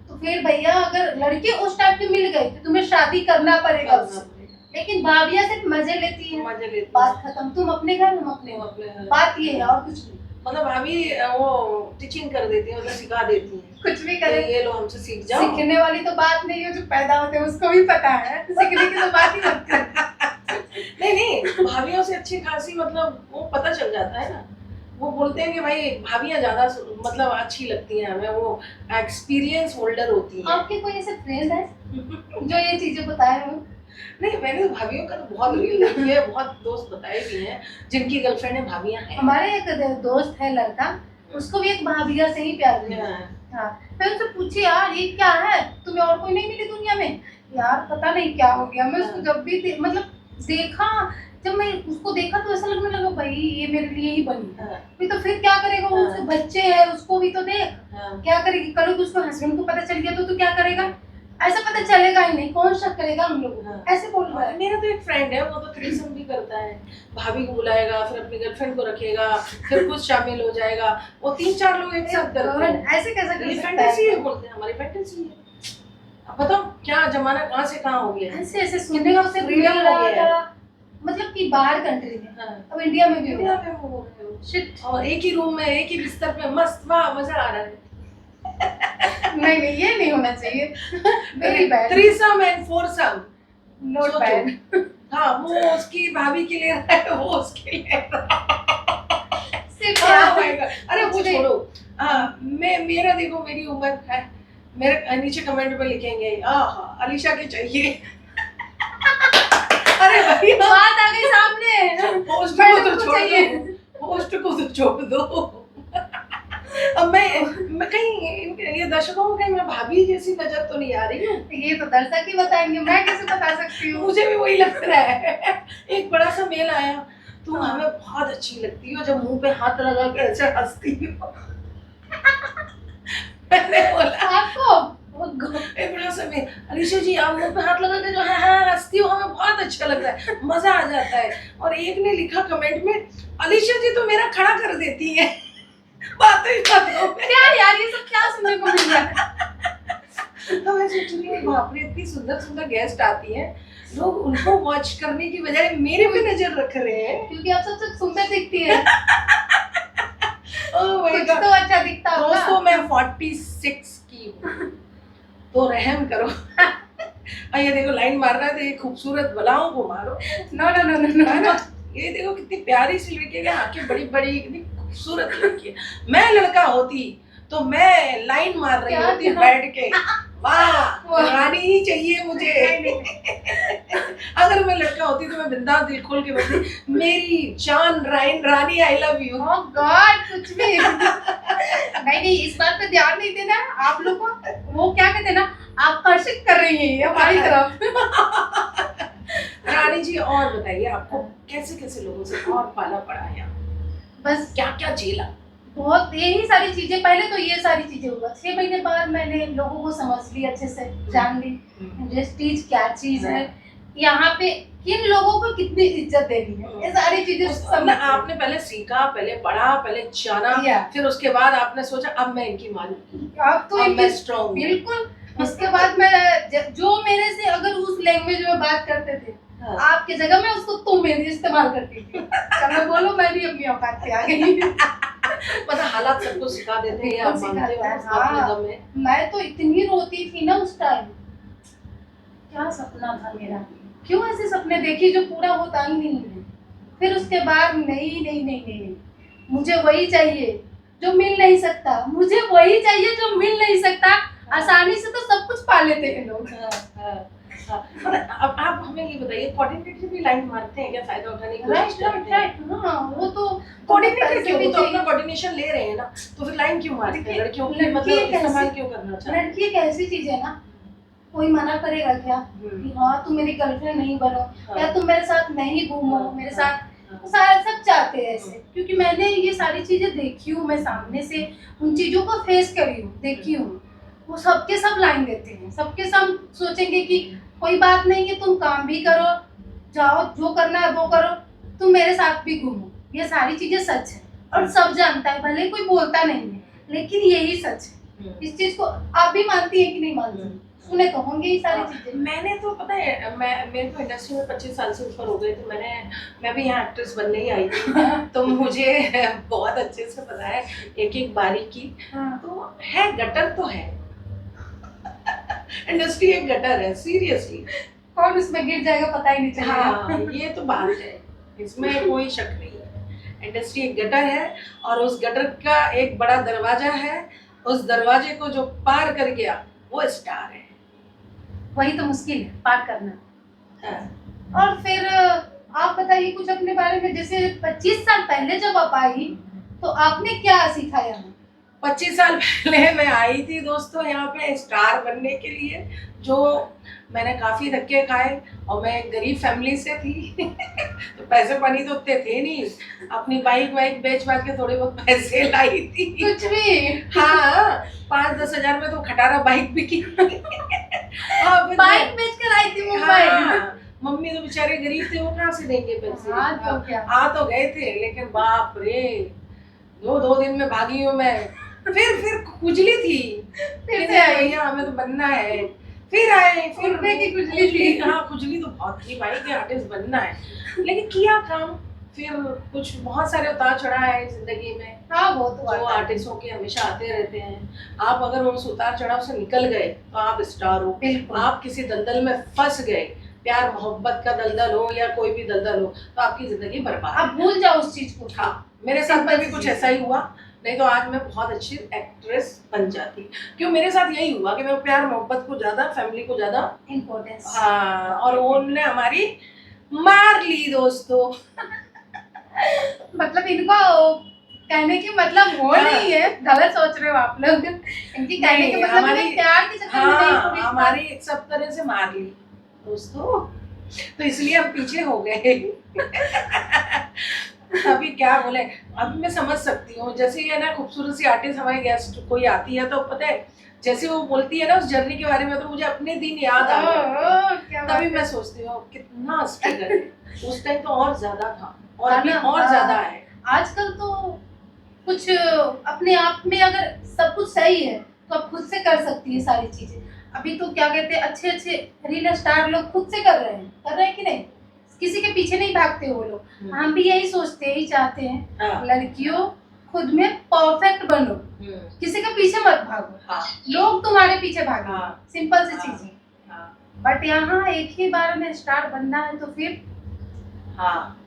A: तो फिर भैया अगर लड़की उस टाइम पे मिल गई तो तुम्हें शादी करना पड़ेगा उससे। लेकिन भाभिया सिर्फ मजे लेती है,
B: मजे लेती है।
A: बात खत्म, तुम अपने घर, हम अपने
B: वो
A: घर,
B: अपने
A: बात ये है और कुछ नहीं।
B: मतलब भाभी वो टीचिंग कर देती है, मतलब सिखा देती है,
A: कुछ भी
B: कि
A: करे,
B: ये लो हमसे सीख जाओ।
A: सीखने वाली तो बात नहीं है, जो पैदा होते हैं उसको भी पता है, सीखने की तो बात ही मत कर।
B: नहीं, भाभियों से अच्छी खासी मतलब वो पता चल जाता है ना, वो बोलते हैं कि भाई भाभियां ज्यादा मतलब अच्छी लगती हैं हमें, वो एक्सपीरियंस होल्डर होती हैं।
A: आपके कोई ऐसे फ्रेंड है जो ये चीजें बताए हो?
B: नहीं, मैंने तो भाभियों का तो बहुत रील देखी है, बहुत दोस्त बताए भी हैं जिनकी गर्लफ्रेंड है भाभियां हैं।
A: हमारे एक दोस्त है लड़का, उसको भी एक भाभिया से ही प्यार हुआ। हाँ, मैं उससे पूछी यार ये क्या है, तुम्हें और कोई नहीं मिली दुनिया में? यार पता नहीं क्या हो गया, मैं उसको जब भी मतलब देखा, जब मैं उसको देखा तो ऐसा लगने लगा भाई ये मेरे लिए ही बनी। तो फिर क्या करेगा वो, उसके बच्चे हैं, उसको भी तो देख, क्या करेगी, कल को उसको हस्बैंड को पता चल गया तो तू क्या करेगा? ऐसा पता चलेगा ही नहीं, कौन शक करेगा हम लोगों को, ऐसे बोल रहा है।
B: मेरा तो एक फ्रेंड है, वो तो थ्रीसम भी करता है, भाभी को बुलाएगा, फिर अपनी गर्लफ्रेंड को रखेगा, फिर खुद शामिल हो जाएगा, वो 3-4 लोग एक साथ करते हैं।
A: ऐसे कैसे कर
B: ये
A: सकता
B: फैंटेसी
A: है?
B: है, बोलते हैं हमारी फैंटेसी है। अब बताओ क्या जमाना कहाँ से कहाँ हो गया है।
A: ऐसे ऐसे सुनने का उसे
B: Freedom
A: मिल
B: हो
A: रहा
B: गया है।
A: था, मतलब कि बाहर कंट्री में,
B: हाँ।
A: अब इंडिया में भी हो
B: इंडिया
A: गया।
B: में वो है।
A: शिट।
B: और एक ही रूम में एक ही बिस्तर पे मस्त, वाह मजा आ रहा है।
A: नहीं नहीं, ये नहीं होना चाहिए, very bad,
B: threesome and foursome,
A: not
B: सोचो।
A: बैड।
B: हाँ, वो उसकी भाभी के लिए रहा है, वो उसके लिए रहा है।
A: सिर्फ
B: Oh
A: यार,
B: my God। अरे वो छोड़ो, मेरा देखो, मेरी उम्र है, मेरे नीचे कमेंट में लिखेंगे अलीशा के चाहिए। अरे भाई
A: बात आ गई सामने,
B: पोस्ट को तो
A: मैडम को
B: छोड़
A: चाहिए।
B: दो, पोस्ट को तो छोड़ दो। अब मैं कहीं ये दर्शकों को कहीं मैं भाभी जैसी नजर तो नहीं आ रही हूँ?
A: ये तो दर्शक ही बताएंगे, मैं कैसे बता सकती हूँ?
B: मुझे भी वही लग रहा है। एक बड़ा सा मेल आया, तुम
A: हाँ।
B: हमें बहुत अच्छी लगती हो जब मुंह पे हाथ लगा के ऐसे हंसती हो। मैंने बोला
A: आपको
B: एक बड़ा सा मेल, अलीशा जी आप मुंह पे हाथ लगा के जो है हंसती हो, हमें बहुत अच्छा लगता है, मजा आ जाता है। और एक ने लिखा कमेंट में, अलीशा जी तो मेरा खड़ा कर देती है बातों ही बातों में।
A: क्या यार, ये सब क्या सुनने को मिल रहा है?
B: तो मैं सोच रही हूँ बाप रे, इतनी सुंदर सुंदर गेस्ट आती हैं, लोग उनको वॉच करने की बजाय मेरे पे नजर रख रहे हैं।
A: क्योंकि आप सबसे सुंदर दिखती है,
B: ओह माय
A: कुछ
B: गॉड।
A: तो अच्छा दिखता होगा।
B: दोस्तों मैं 46 की हूँ, तो रहम करो। ये देखो लाइन मार रहा है, तो ये खूबसूरत बलाओं को मारो।
A: नो नो नो नो
B: है
A: नो,
B: ना? ये देखो कितनी प्यारी सी लड़की है, आंखें बड़ी बड़ी, कितनी खूबसूरत लड़की है। मैं लड़का होती तो मैं लाइन मार रही
A: क्या
B: होती
A: क्या?
B: बैठ के, वाह, रानी ही चाहिए मुझे।
A: नहीं, नहीं।
B: अगर मैं लड़का होती तो मैं बिंदास दिल खोल के बोलती, मेरी जान Rani I love you.
A: Oh God, कुछ भी नहीं नहीं, इस बात पे ध्यान नहीं देना आप लोग को। वो क्या कहते हैं ना, आकर्षित कर रही है ये हमारी तरफ।
B: रानी जी, और बताइए आपको कैसे कैसे लोगों से और पाला पड़ा है,
A: बस
B: क्या क्या झेला?
A: बहुत यही सारी चीजें, पहले तो ये सारी चीजें हुआ, 6 महीने बाद मैंने लोगों को समझ ली, अच्छे से जान ली इंडस्ट्रीज क्या चीज है, यहाँ पे किन लोगों को कितनी इज्जत देनी है, ये सारी चीजें समझ।
B: आपने पहले सीखा, पहले पढ़ा, पहले जाना, फिर उसके बाद आपने सोचा अब मैं इनकी मानूंगी,
A: अब तो
B: अब मैं स्ट्रॉन्ग।
A: बिल्कुल। उसके बाद मैं जो मेरे से अगर उस लैंग्वेज में बात करते थे, आपके जगह में उसको तुम मेरी इस्तेमाल करती थी। चलो बोलो, मैं भी अपनी औकात पे आ गई।
B: मतलब हालात सबको सिखा देते हैं, आप मानते हो अपने दम में।
A: मैं तो इतनी रोती थी ना उस टाइम, क्या सपना था मेरा, क्यों ऐसे सपने देखी जो पूरा होता ही नहीं है। फिर उसके बाद नहीं नहीं नहीं नहीं, मुझे वही चाहिए जो मिल नहीं सकता, मुझे वही चाहिए जो मिल नहीं सकता। आसानी से तो सब कुछ पा लेते हैं लोग।
B: अब आप हमें ये बताइए, कोऑर्डिनेटर भी लाइन मारते हैं क्या, फायदा उठाने की कोशिश
A: राइट
B: करते हैं?
A: राइट, हाँ वो तो
B: कोऑर्डिनेटर क्यों,
A: भी
B: वो तो अपना
A: चाहिए।
B: कोऑर्डिनेशन ले रहे हैं ना, तो फिर लाइन क्यों मारते हैं?
A: देखिए,
B: लड़कियों की
A: लड़की
B: मतलब
A: एक
B: इस्तेमाल
A: ऐसी-
B: क्यों करना चाहते हैं?
A: लड़की एक ऐसी चीज है ना, कोई मना करेगा क्या कि हाँ तुम मेरी गर्लफ्रेंड नहीं बनो, या तुम मेरे साथ नहीं घूमो, मेरे साथ सारे सब चाहते हैं ऐसे, क्योंकि मैंने ये सारी चीजें देखी हूँ, मैं सामने से उन चीजों को फेस करी हूँ, देखी हूँ। वो सबके सब लाइन देते हैं, सबके सब सोचेंगे कि कोई बात नहीं है, तुम काम भी करो, जाओ जो करना है वो करो, तुम मेरे साथ भी घूमो। ये सारी चीजें सच है और सब जानता है, भले कोई बोलता नहीं है, लेकिन यही सच है। इस चीज को आप भी मानती हैं कि नहीं मानती? सुने तो होंगे ये सारी चीजें।
B: मैंने तो पता है, मेरे को इंडस्ट्री में 25 साल से ऊपर हो गए, तो मैं भी यहाँ एक्ट्रेस बनने ही आई थी। तो मुझे बहुत अच्छे से पता है एक एक बारीकी। तो है, गटर तो है, इंडस्ट्री एक गटर है, सीरियसली।
A: कौन उसमें गिर जाएगा पता ही नहीं चलेगा।
B: हाँ, ये तो बात है, इसमें कोई शक नहीं है। इंडस्ट्री एक गटर है और उस गटर का एक बड़ा दरवाजा है, उस दरवाजे को जो पार कर गया वो स्टार है।
A: वही तो मुश्किल है पार करना।
B: हाँ।
A: और फिर आप बताइए कुछ अपने बारे में, जैसे 25 साल पहले जब आप आई तो आपने क्या सीखा यहाँ?
B: 25 साल पहले मैं आई थी दोस्तों यहाँ पे स्टार बनने के लिए, जो मैंने काफ़ी धक्के खाए, और मैं एक गरीब फैमिली से थी। तो पैसे पानी तो उतने थे नहीं, अपनी बाइक वाइक बेच बाच के थोड़े बहुत पैसे लाई थी।
A: कुछ भी?
B: हाँ, 5-10 हजार में तो खटारा बाइक बिकी।
A: बाइक बेच कर आई थी मुंबई।
B: हाँ, मम्मी तो बेचारे गरीब थे, वो कहाँ से देंगे पैसे?
A: हाँ, तो क्या?
B: आ तो गए थे, लेकिन बाप रे, दो दिन में भागी हूँ मैं। फिर खुजली थी,
A: फिर से आई।
B: भैया हमें तो बनना है। फिर आए, फिर
A: उड़ने की खुजली थी।
B: हाँ, खुजली तो बहुत थी भाई कि आर्टिस्ट बनना है, लेकिन किया काम। फिर कुछ बहुत सारे उतार चढ़ाव है जिंदगी में,
A: हाँ वो तो
B: जो आर्टिस्टों के हमेशा आते रहते हैं। आप अगर उस उतार चढ़ाव से निकल गए तो आप स्टार हो। आप किसी दलदल में फंस गए, प्यार मोहब्बत का दलदल हो या कोई भी दलदल हो, तो आपकी जिंदगी बर्बाद।
A: आप भूल जाओ उस चीज को।
B: हाँ, मेरे साथ में भी कुछ ऐसा ही हुआ, नहीं तो आज मैं बहुत अच्छी एक्ट्रेस बन जाती। क्यों, मेरे साथ यही हुआ कि मैं प्यार मोहब्बत को ज्यादा, फैमिली को ज्यादा
A: इम्पोर्टेंस।
B: हाँ, और उन्होंने हमारी मार ली दोस्तों।
A: मतलब इनको कहने की मतलब वो नहीं है, गलत सोच रहे हो आप लोग। इनकी कहने के मतलब हमारी प्यार के चक्कर में नहीं पड़ी।
B: हमारी सब तरह से मार ली दोस्तों, तो इसलिए हम पीछे हो गए। अभी क्या बोले, अभी मैं समझ सकती हूँ। जैसे ये ना खूबसूरत सी आर्टिस्ट हमारे गेस्ट कोई आती है, तो पता है जैसे वो बोलती है ना उस जर्नी के बारे में, तो मुझे अपने दिन याद आ गए। तभी मैं सोचती हूँ कितना स्ट्रगल है, उस टाइम तो और ज्यादा था, और अभी और ज्यादा है।
A: आजकल तो कुछ अपने आप में अगर सब कुछ सही है तो आप खुद से कर सकती है सारी चीजें। अभी तो क्या कहते हैं, अच्छे अच्छे रील स्टार लोग खुद से कर रहे हैं कि नहीं? किसी के पीछे नहीं भागते वो लोग। हम भी यही सोचते हैं, यही चाहते हैं, लड़कियों खुद में परफेक्ट बनो, किसी के पीछे मत भागो। लोग तुम्हारे पीछे भागो, सिंपल सी चीज है। बट यहाँ एक ही बार में स्टार बनना है तो फिर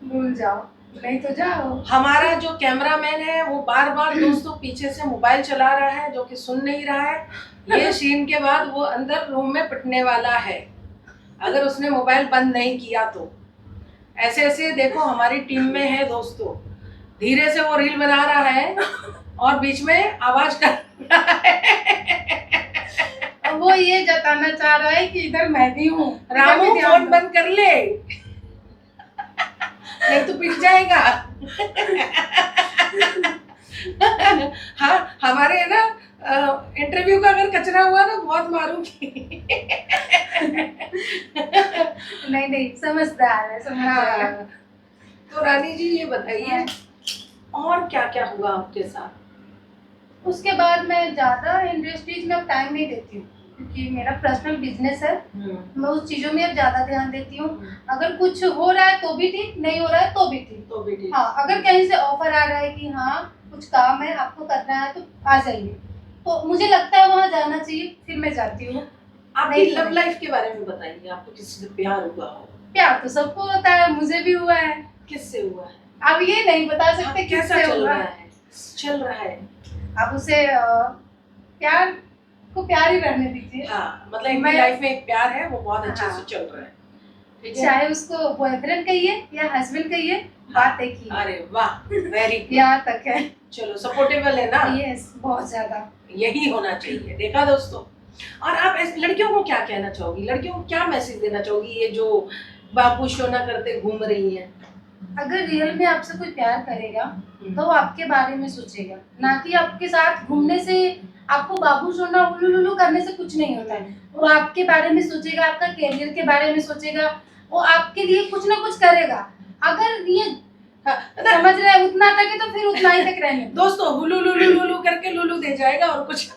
A: भूल जाओ। नहीं तो जाओ।
B: हमारा जो कैमरामैन है वो बार बार दोस्तों पीछे से मोबाइल चला रहा है, जो कि सुन नहीं रहा है। ये सीन के बाद वो अंदर रूम में पिटने वाला है अगर उसने मोबाइल बंद नहीं किया तो। ऐसे ऐसे देखो हमारी टीम में है दोस्तों, धीरे से वो रील बना रहा है और बीच में आवाज कर रहा है।
A: अब वो ये जताना चाह रहा है कि इधर मैं भी हूँ।
B: रामू
A: इधर भी ध्यान
B: फोन
A: दो।
B: बंद कर ले, नहीं तो पिट जाएगा। हाँ हमारे है ना इंटरव्यू का अगर कचरा हुआ ना बहुत मारूंगी।
A: नहीं नहीं, समझदार है, समझदार है।
B: हाँ, तो रानी जी ये बताइए और क्या क्या हुआ आपके साथ?
A: उसके बाद मैं ज्यादा इंडस्ट्रीज में अब टाइम नहीं देती हूँ, क्योंकि मेरा पर्सनल बिजनेस है। मैं उस चीजों में अब ज्यादा ध्यान देती हूँ। अगर कुछ हो रहा है तो भी ठीक, नहीं हो रहा है तो भी ठीक।
B: तो बेटी
A: हाँ, अगर कहीं से ऑफर आ रहा है कि हाँ कुछ काम है आपको करना है तो आ जाइए, तो मुझे लगता है वहाँ जाना चाहिए, फिर मैं जाती हूँ।
B: आपकी
A: नहीं
B: लव
A: नहीं।
B: लाइफ के बारे में बताइए, आपको किसी से प्यार हुआ हो?
A: प्यार तो सबको होता है, मुझे भी हुआ है।
B: किससे हुआ है?
A: अब ये नहीं बता सकते
B: कैसा
A: किससे
B: चल
A: हुआ
B: रहा
A: है।
B: है? चल रहा है।
A: अब उसे प्यार को प्यार ही रहने दीजिए।
B: हाँ मतलब इनकी
A: मैं-
B: लाइफ में एक प्यार है, वो बहुत अच्छे
A: हाँ।
B: से चल रहा है। ठीक है?
A: चाहे उसको बॉयफ्रेंड कहिए या हस्बैंड कहिए, बात एक ही है।
B: अरे वाह, वेरी गुड।
A: यहाँ तक है।
B: चलो सपोर्टेबल है ना,
A: यस, बहुत ज्यादा।
B: यही होना चाहिए। देखा दोस्तों, और आप लड़कियों को क्या कहना चाहोगी, लड़कियों को क्या मैसेज देना चाहोगी, ये जो बाबू शोना करते घूम रही हैं?
A: अगर रियल में आपसे कोई प्यार करेगा तो वो आपके बारे में सोचेगा, ना कि आपके साथ घूमने से, आपको बाबू सोना उल्लू लुल्लू करने से कुछ नहीं होता है। वो आपके बारे में सोचेगा, आपका करियर के बारे में सोचेगा, वो आपके लिए कुछ ना कुछ करेगा। अगर ये
B: हाँ, ना,
A: समझ रहे हैं उतना तक है तो फिर उतना ही तक रहने दो।
B: दोस्तों हुलू लुलू लुलू करके लुलू दे जाएगा और कुछ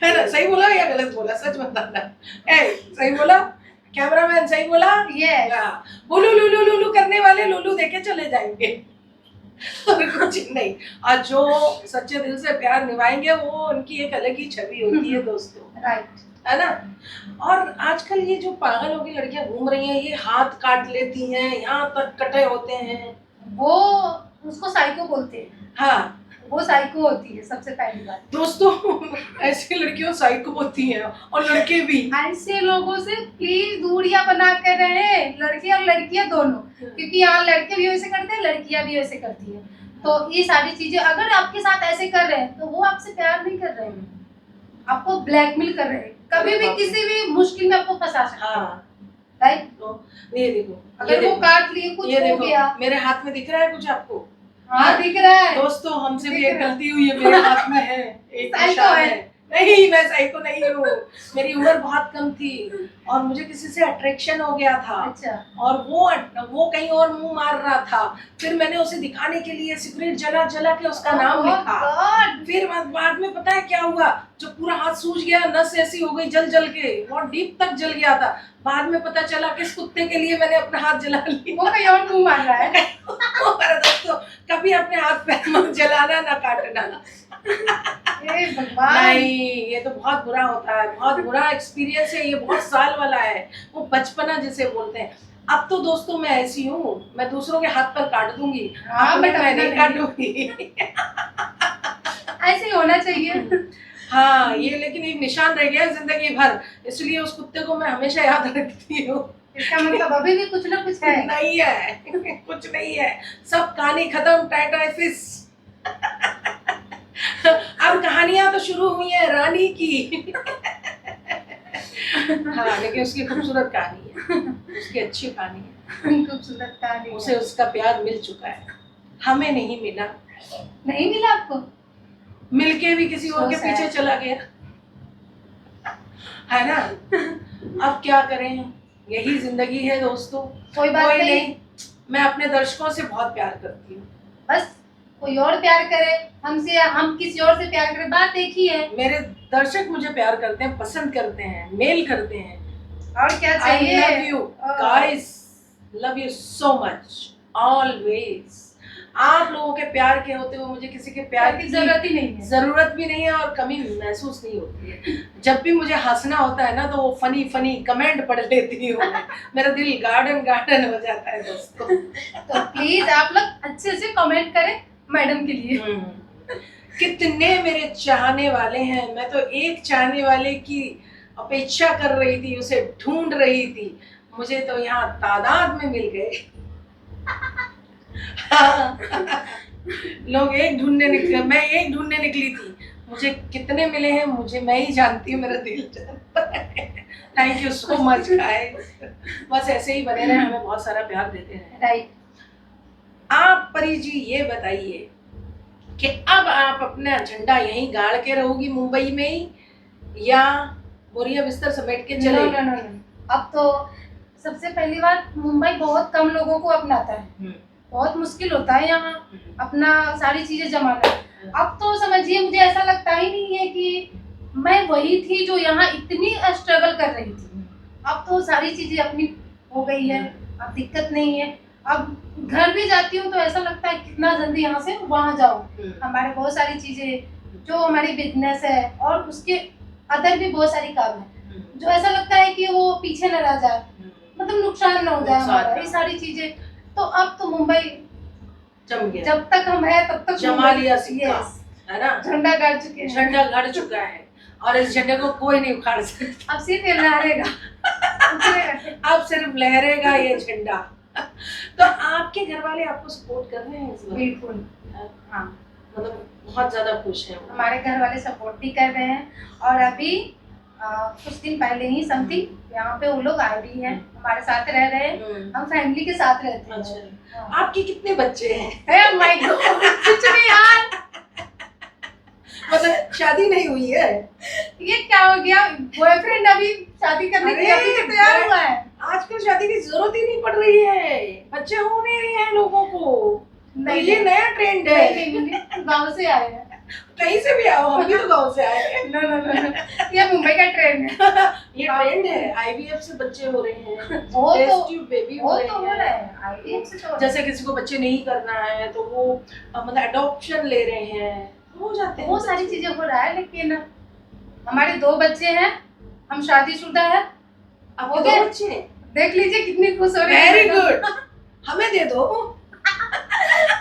B: है ना? सही बोला या गलत बोला? सच बताना। ए, सही बोला? कैमरामैन सही बोला?
A: Yes.
B: हाँ, हुलू लुलू लुलू करने वाले लुलू देके चले जाएंगे और कुछ नहीं। और जो सच्चे दिल से प्यार निभाएंगे वो उनकी एक अलग ही छवि होती है दोस्तों,
A: राइट।
B: है ना? और आजकल ये जो पागल होगी लड़कियां घूम रही हैं, ये हाथ काट लेती हैं, यहाँ तक कटे होते हैं,
A: वो उसको साइको बोलते हैं।
B: हाँ
A: वो साइको होती है सबसे पहली बात।
B: दोस्तों। ऐसी लड़कियों साइको होती हैं और लड़के भी।
A: ऐसे लोगों से प्लीज दूरियां बना कर रहे, लड़के और लड़कियां दोनों, क्योंकि यहाँ लड़के भी वैसे करते हैं, लड़कियां भी वैसे करती है। तो ये सारी चीजें अगर आपके साथ ऐसे कर रहे हैं तो वो आपसे प्यार नहीं कर रहे हैं, आपको ब्लैकमेल कर रहे हैं, कभी भी किसी भी मुश्किल में आपको फंसा सकते हैं।
B: हाँ
A: राइट।
B: तो ये देखो,
A: अगर वो काट लिए, कुछ
B: ये
A: हो
B: देखो
A: गया।
B: मेरे हाथ में दिख रहा है कुछ आपको?
A: हाँ दिख रहा है
B: दोस्तों हमसे भी
A: दिख
B: एक
A: रहा है।
B: गलती हुई है, मेरे हाथ में है एक
A: साइको
B: निशान
A: है।
B: है। नहीं मैं साइको नहीं हूँ, मेरी उम्र बहुत कम थी और मुझे किसी से अट्रैक्शन हो गया था
A: अच्छा।
B: और वो कहीं और मुंह मार रहा था, फिर मैंने उसे दिखाने के लिए सिगरेट जला जला के उसका नाम
A: Oh
B: लिखा।
A: God!
B: फिर बाद में पता है क्या हुआ, जब पूरा हाथ सूज गया, नस ऐसी हो गई जल जल के, बहुत डीप तक जल गया था। बाद में पता चला किस कुत्ते के लिए मैंने अपना हाथ जला लिया।
A: वो कहीं और मुंह मार रहा है।
B: और दोस्तों कभी अपने हाथ पैर मत जलाना ना काटना।
A: हे भगवान।
B: नहीं ये तो बहुत बुरा होता है, बहुत बुरा एक्सपीरियंस है, ये बहुत साल वाला है, वो बचपना जिसे बोलते हैं। अब तो दोस्तों मैं ऐसी हूँ, मैं दूसरों के हाथ पर काट दूंगी,
A: हाँ,
B: अपने
A: but
B: मैं
A: अपना
B: नहीं
A: नहीं।
B: काटूंगी।
A: ऐसे ही होना चाहिए।
B: हाँ ये लेकिन एक निशान रह गया है जिंदगी भर, इसलिए उस कुत्ते को मैं हमेशा याद रखती हूँ।
A: इसका मतलब अभी भी कुछ ना कुछ है।
B: नहीं है, कुछ नहीं है, सब कहानी खत्म, टाटा फिश। अब कहानियां तो शुरू हुई है रानी की। हाँ लेकिन उसकी खूबसूरत कहानी है, उसकी अच्छी कहानी है,
A: खूबसूरत कहानी
B: उसे
A: है।
B: उसका प्यार मिल चुका है, हमें नहीं मिला,
A: नहीं मिला आपको?
B: मिलके भी किसी और
A: So
B: के
A: sad.
B: पीछे चला गया, है ना? अब क्या करें, यही जिंदगी है दोस्तों।
A: कोई बात
B: कोई
A: नहीं।
B: मैं अपने दर्शकों से बहुत प्यार करती हूँ,
A: बस कोई और प्यार करे हमसे या हम किसी और से प्यार करें, बात एक ही है।
B: मेरे दर्शक मुझे प्यार करते हैं, पसंद करते हैं, मेल करते हैं।
A: और क्या
B: I
A: चाहिए?
B: love you guys, love you so much always। आप लोगों के प्यार के होते हुए मुझे किसी के प्यार की
A: जरूरत ही नहीं है।
B: जरूरत भी नहीं है और कमी महसूस नहीं होती है। जब भी मुझे हंसना होता है ना तो वो फनी फनी कमेंट पढ़ लेती हूँ मैं। मेरा दिल गार्डन गार्डन हो जाता है दोस्तों।
A: तो प्लीज आप लोग अच्छे से कमेंट करें मैडम के लिए।
B: कितने मेरे चाहने वाले हैं, मैं तो एक चाहने वाले की अपेक्षा कर रही थी, उसे ढूंढ रही थी, मुझे तो यहाँ तादाद में मिल गए। लोग एक ढूंढने निकले, मैं एक ढूंढने निकली थी, मुझे कितने मिले हैं मुझे मैं ही जानती हूँ, मेरा दिल जानता है। Thank you so much guys, बस ऐसे ही बने रहे, हमें बहुत सारा प्यार देते रहे।
A: राइट।
B: आप परी जी ये बताइए कि अब आप अपना झंडा यहीं गाड़ के रहोगी मुंबई में ही, या बोरिया बिस्तर समेट के चले?
A: नो नो नो नो, अब तो सबसे पहली बात मुंबई बहुत कम लोगों को अपनाता है, बहुत मुश्किल होता है यहाँ अपना सारी चीजें जमाना। अब तो समझिए मुझे ऐसा लगता ही नहीं है कि मैं वही थी जो यहाँ इतनी स्ट्रगल कर रही थी। अब तो सारी चीजें अपनी हो गई है, अब दिक्कत नहीं है। अब घर भी जाती हूँ तो ऐसा लगता है कितना जल्दी यहाँ से वहाँ जाओ। हमारे बहुत सारी चीजें जो हमारी बिजनेस है और उसके अदर भी बहुत सारी काम है जो ऐसा लगता है कि वो पीछे न रह जाए, मतलब नुकसान न हो जाए हमारा, ये सारी चीजें। तो अब तो मुंबई
B: जम गया,
A: जब तक हम है तब तक
B: जमा लिया सिक्का,
A: Yes,
B: है ना?
A: झंडा गाड़ चुके हैं।
B: झंडा गड़ चुका है और इस झंडे को कोई नहीं उखाड़ सकता।
A: अब सिर्फ ये लहरेगा, उतरेगा।
B: अब सिर्फ लहरेगा ये झंडा। तो आपके घर वाले आपको सपोर्ट कर रहे हैं इस बार?
A: बिल्कुल, हाँ,
B: मतलब बहुत ज्यादा खुश हैं वो।
A: हमारे घर वाले सपोर्ट भी कर रहे हैं। और अभी कुछ दिन पहले ही समथिंग यहाँ पे वो लोग आए भी हैं, हमारे साथ रह रहे हैं, हम फैमिली के साथ रहते हैं।
B: अच्छा,
A: हाँ।
B: आपके कितने बच्चे हैं?
A: हे माय गॉड, कुछ भी यार,
B: मतलब शादी नहीं हुई है?
A: ये क्या हो गया? बॉयफ्रेंड अभी शादी करने के लिए अभी तो तैयार हुआ है।
B: आजकल शादी की जरूरत ही नहीं पड़ रही है, बच्चे हो नहीं रहे हैं लोगों को। तो
A: नहीं,
B: ये नया ट्रेंड है।
A: नहीं, गाँव से आए हैं।
B: कहीं से भी आओ, हम भी तो गाँव से आए हैं।
A: नो नो नो, ये मुंबई का ट्रेंड है।
B: ये ट्रेंड है, आईवीएफ से बच्चे हो रहे हैं,
A: वो
B: टेस्ट ट्यूब बेबी
A: वो
B: हो
A: तो हो
B: रहे
A: रहा
B: हैं।
A: है, आईवीएफ से तो
B: जैसे किसी को बच्चे नहीं करना है तो वो मतलब अडॉप्शन ले रहे हैं, हो जाते हैं
A: वो सारी चीजें हो रहा है। लेकिन हमारे 2 बच्चे हैं, हम शादीशुदा है।
B: अब
A: हो
B: दो
A: गए?
B: बच्चे हैं?
A: देख लीजिए कितनी खुश हो रही है।
B: वेरी गुड, हमें दे दो।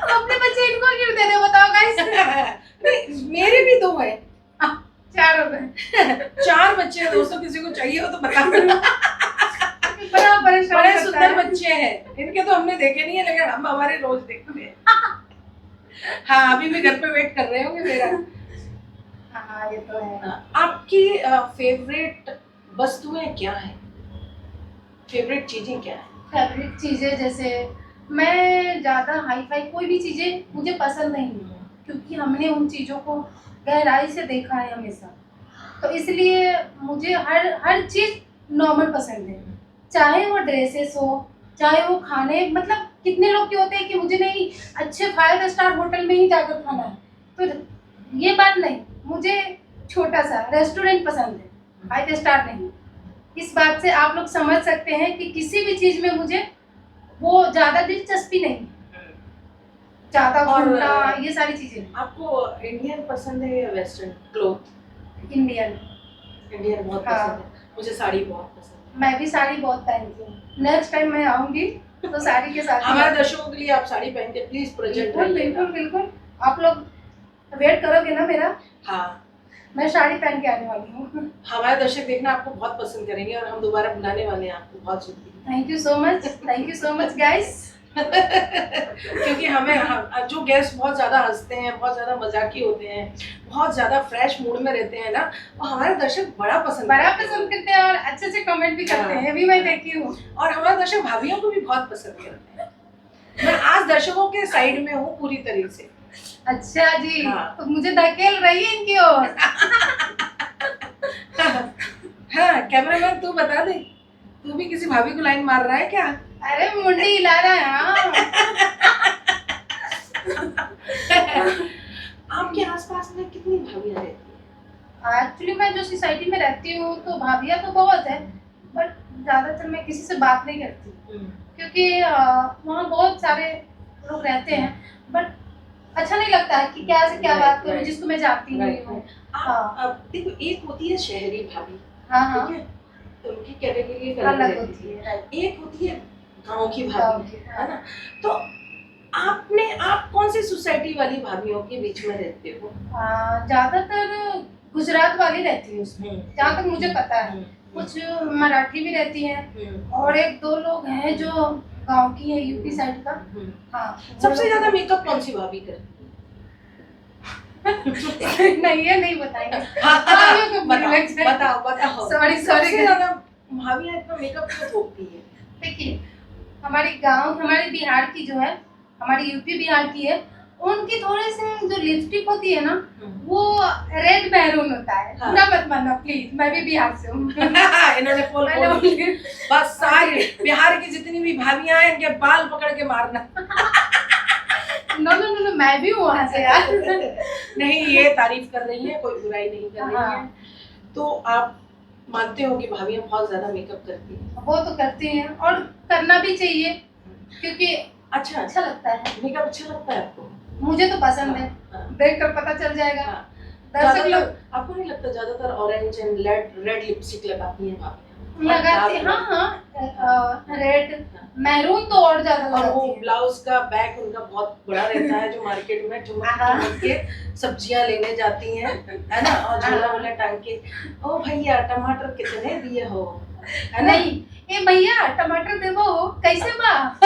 A: अपने बच्चे इनको क्यों दे दे बताओ गाइस।
B: नहीं, मेरे भी 2 हैं।
A: 4 हो गए।
B: 4 बच्चे हैं दोस्तों, किसी को चाहिए हो तो बता।
A: बड़ा परेशान
B: बड़े
A: करता
B: सुंदर
A: है।
B: बच्चे हैं, इनके तो हमने देखे नहीं है लेकिन हम हमारे रोज देखते हैं। हाँ, अभी भी घर पे वेट कर रहे होंगे मेरा।
A: हाँ, ये तो है।
B: आपकी फेवरेट वस्तुएं क्या है? फेवरेट चीजें क्या है?
A: फेवरेट चीजें जैसे मैं ज्यादा हाई फाई कोई भी चीजें मुझे पसंद नहीं है, क्योंकि हमने उन चीजों को गहराई से देखा है हमेशा। तो इसलिए मुझे हर चीज नॉर्मल पसंद है, चाहे वो ड्रेसेस हो, चाहे वो खाने, मतलब कितने लोग के होते हैं कि मुझे नहीं अच्छे 5 स्टार होटल में ही जाकर खाना है, तो ये बात नहीं, मुझे छोटा सा रेस्टोरेंट पसंद है, 5 स्टार नहीं। इस बात से आप लोग समझ सकते हैं कि किसी भी चीज में मुझे वो ज्यादा दिलचस्पी नहीं, ज्यादा घूमना, ये सारी चीजें।
B: आपको इंडियन पसंद है या वेस्टर्न क्लोथ?
A: इंडियन।
B: इंडियन बहुत
A: हाँ।
B: पसंद है, मुझे साड़ी बहुत पसंद है।
A: मैं भी साड़ी बहुत पहनती हूँ, नेक्स्ट टाइम मैं आऊंगी तो साड़ी के साथ।
B: हमारे दर्शकों के लिए आप साड़ी पहन के प्लीज प्रेजेंट
A: बिल्कुल
B: करिएगा।
A: बिल्कुल बिल्कुल, आप लोग वेट करोगे ना मेरा?
B: हाँ,
A: मैं साड़ी पहन के आने वाली हूँ।
B: हमारे दर्शक देखना आपको बहुत पसंद करेंगे और हम दोबारा बुलाने वाले हैं आपको बहुत जल्दी।
A: Thank you so much guys.
B: क्योंकि जो गेस्ट बहुत ज्यादा हंसते हैं, बहुत ज्यादा मजाकी होते हैं, बहुत ज्यादा फ्रेश मूड में रहते हैं ना, वो हमारे दर्शक बड़ा पसंद
A: करते हैं और अच्छे से कमेंट भी करते हैं, भी मैं देखी हूँ।
B: और हमारे दर्शक भाभियों को भी बहुत पसंद करते हैं। मैं आज दर्शकों के साइड में हूँ पूरी तरह से।
A: अच्छा जी,
B: हाँ।
A: तो मुझे धकेल रही है इनकी ओर।
B: हाँ, कैमरामैन तू बता दे, तू भी किसी भाभी को लाइन मार रहा है क्या?
A: अरे मुंडी हिला रहा है। हाँ।
B: आपके आसपास में कितनी भाभियां रहती हैं?
A: एक्चुअली मैं जो सोसाइटी में रहती हूँ तो भाभियाँ तो बहुत है, बट ज्यादातर मैं किसी से बात नहीं करती, क्योंकि वहाँ बहुत सारे लोग रहते हैं, बट अच्छा नहीं लगता है कि क्या से क्या बात करूं
B: Right.
A: जिसको मैं जानती नहीं हूँ। हाँ।
B: अब देखो, एक होती है शहरी भाभी,
A: हाँ हाँ,
B: ठीक है, तो उनकी कैटेगरी एक
A: अलग
B: रहती
A: होती है, राइट।
B: है। एक होती है गांव की
A: गाँव
B: भाभी,
A: की,
B: है ना। तो आप कौन सी सोसाइटी वाली भाभियों के बीच में रहते हो?
A: ज्यादातर गुजरात वाली रहती है उसमें, जहाँ तक मुझे पता है। कुछ मराठी भी रहती हैं और एक दो लोग हैं जो गांव की है, यूपी साइड का। हाँ, वो
B: सबसे
A: लोग-
B: ज्यादा मेकअप कौन सी भाभी करती
A: नहीं है, नहीं बताएंगे।
B: है?
A: भाभियों को बुरी लग जाए।
B: बताओ।
A: Sorry,
B: सबसे ज्यादा भाभियां इतना मेकअप क्यों थोपती है?
A: देखिए, हमारी बिहार की जो है, हमारी यूपी बिहार की है, उनकी थोड़े से जो लिपस्टिक होती है ना, वो रेड मैरून होता है।
B: हाँ।
A: बुरा मत मानना प्लीज, मैं भी बिहार से हूँ।
B: इन्होंने पोल
A: मैंने
B: खोल दी।
A: बोली-
B: बस सारी बिहार की जितनी भी भाभियां हैं, इनके बाल पकड़ के मारना।
A: नो नो नो नो, मैं भी हूँ वहाँ से यार।
B: नहीं, ये तारीफ कर रही है, कोई बुराई नहीं कर रही है।
A: हाँ।
B: तो आप मानते हो कि भाभियां बहुत ज्यादा मेकअप करती हैं?
A: वो तो करती हैं और करना भी चाहिए, क्योंकि
B: अच्छा,
A: अच्छा लगता है।
B: मेकअप अच्छा लगता है आपको?
A: मुझे तो पसंद है,
B: हाँ।
A: देख कर पता चल जाएगा।
B: हाँ।
A: दर्शक लोग
B: ज्यादातर आपको नहीं लगता ज्यादातर ऑरेंज एंड रेड लिपस्टिक लगाती हैं भाभियां?
A: लगाती, हाँ हाँ, रेड मैरून तो और ज्यादा
B: और वो
A: लगाती है।
B: ब्लाउज का बैग उनका बहुत बड़ा रहता है, जो मार्केट में चुमक के सब्जियां लेने जाती हैं, है ना, और झोला वोला टांग के, ओ भैया टमाटर कितने दिए हो, है ना।
A: नहीं, ए भैया टमाटर देवो कैसे बा?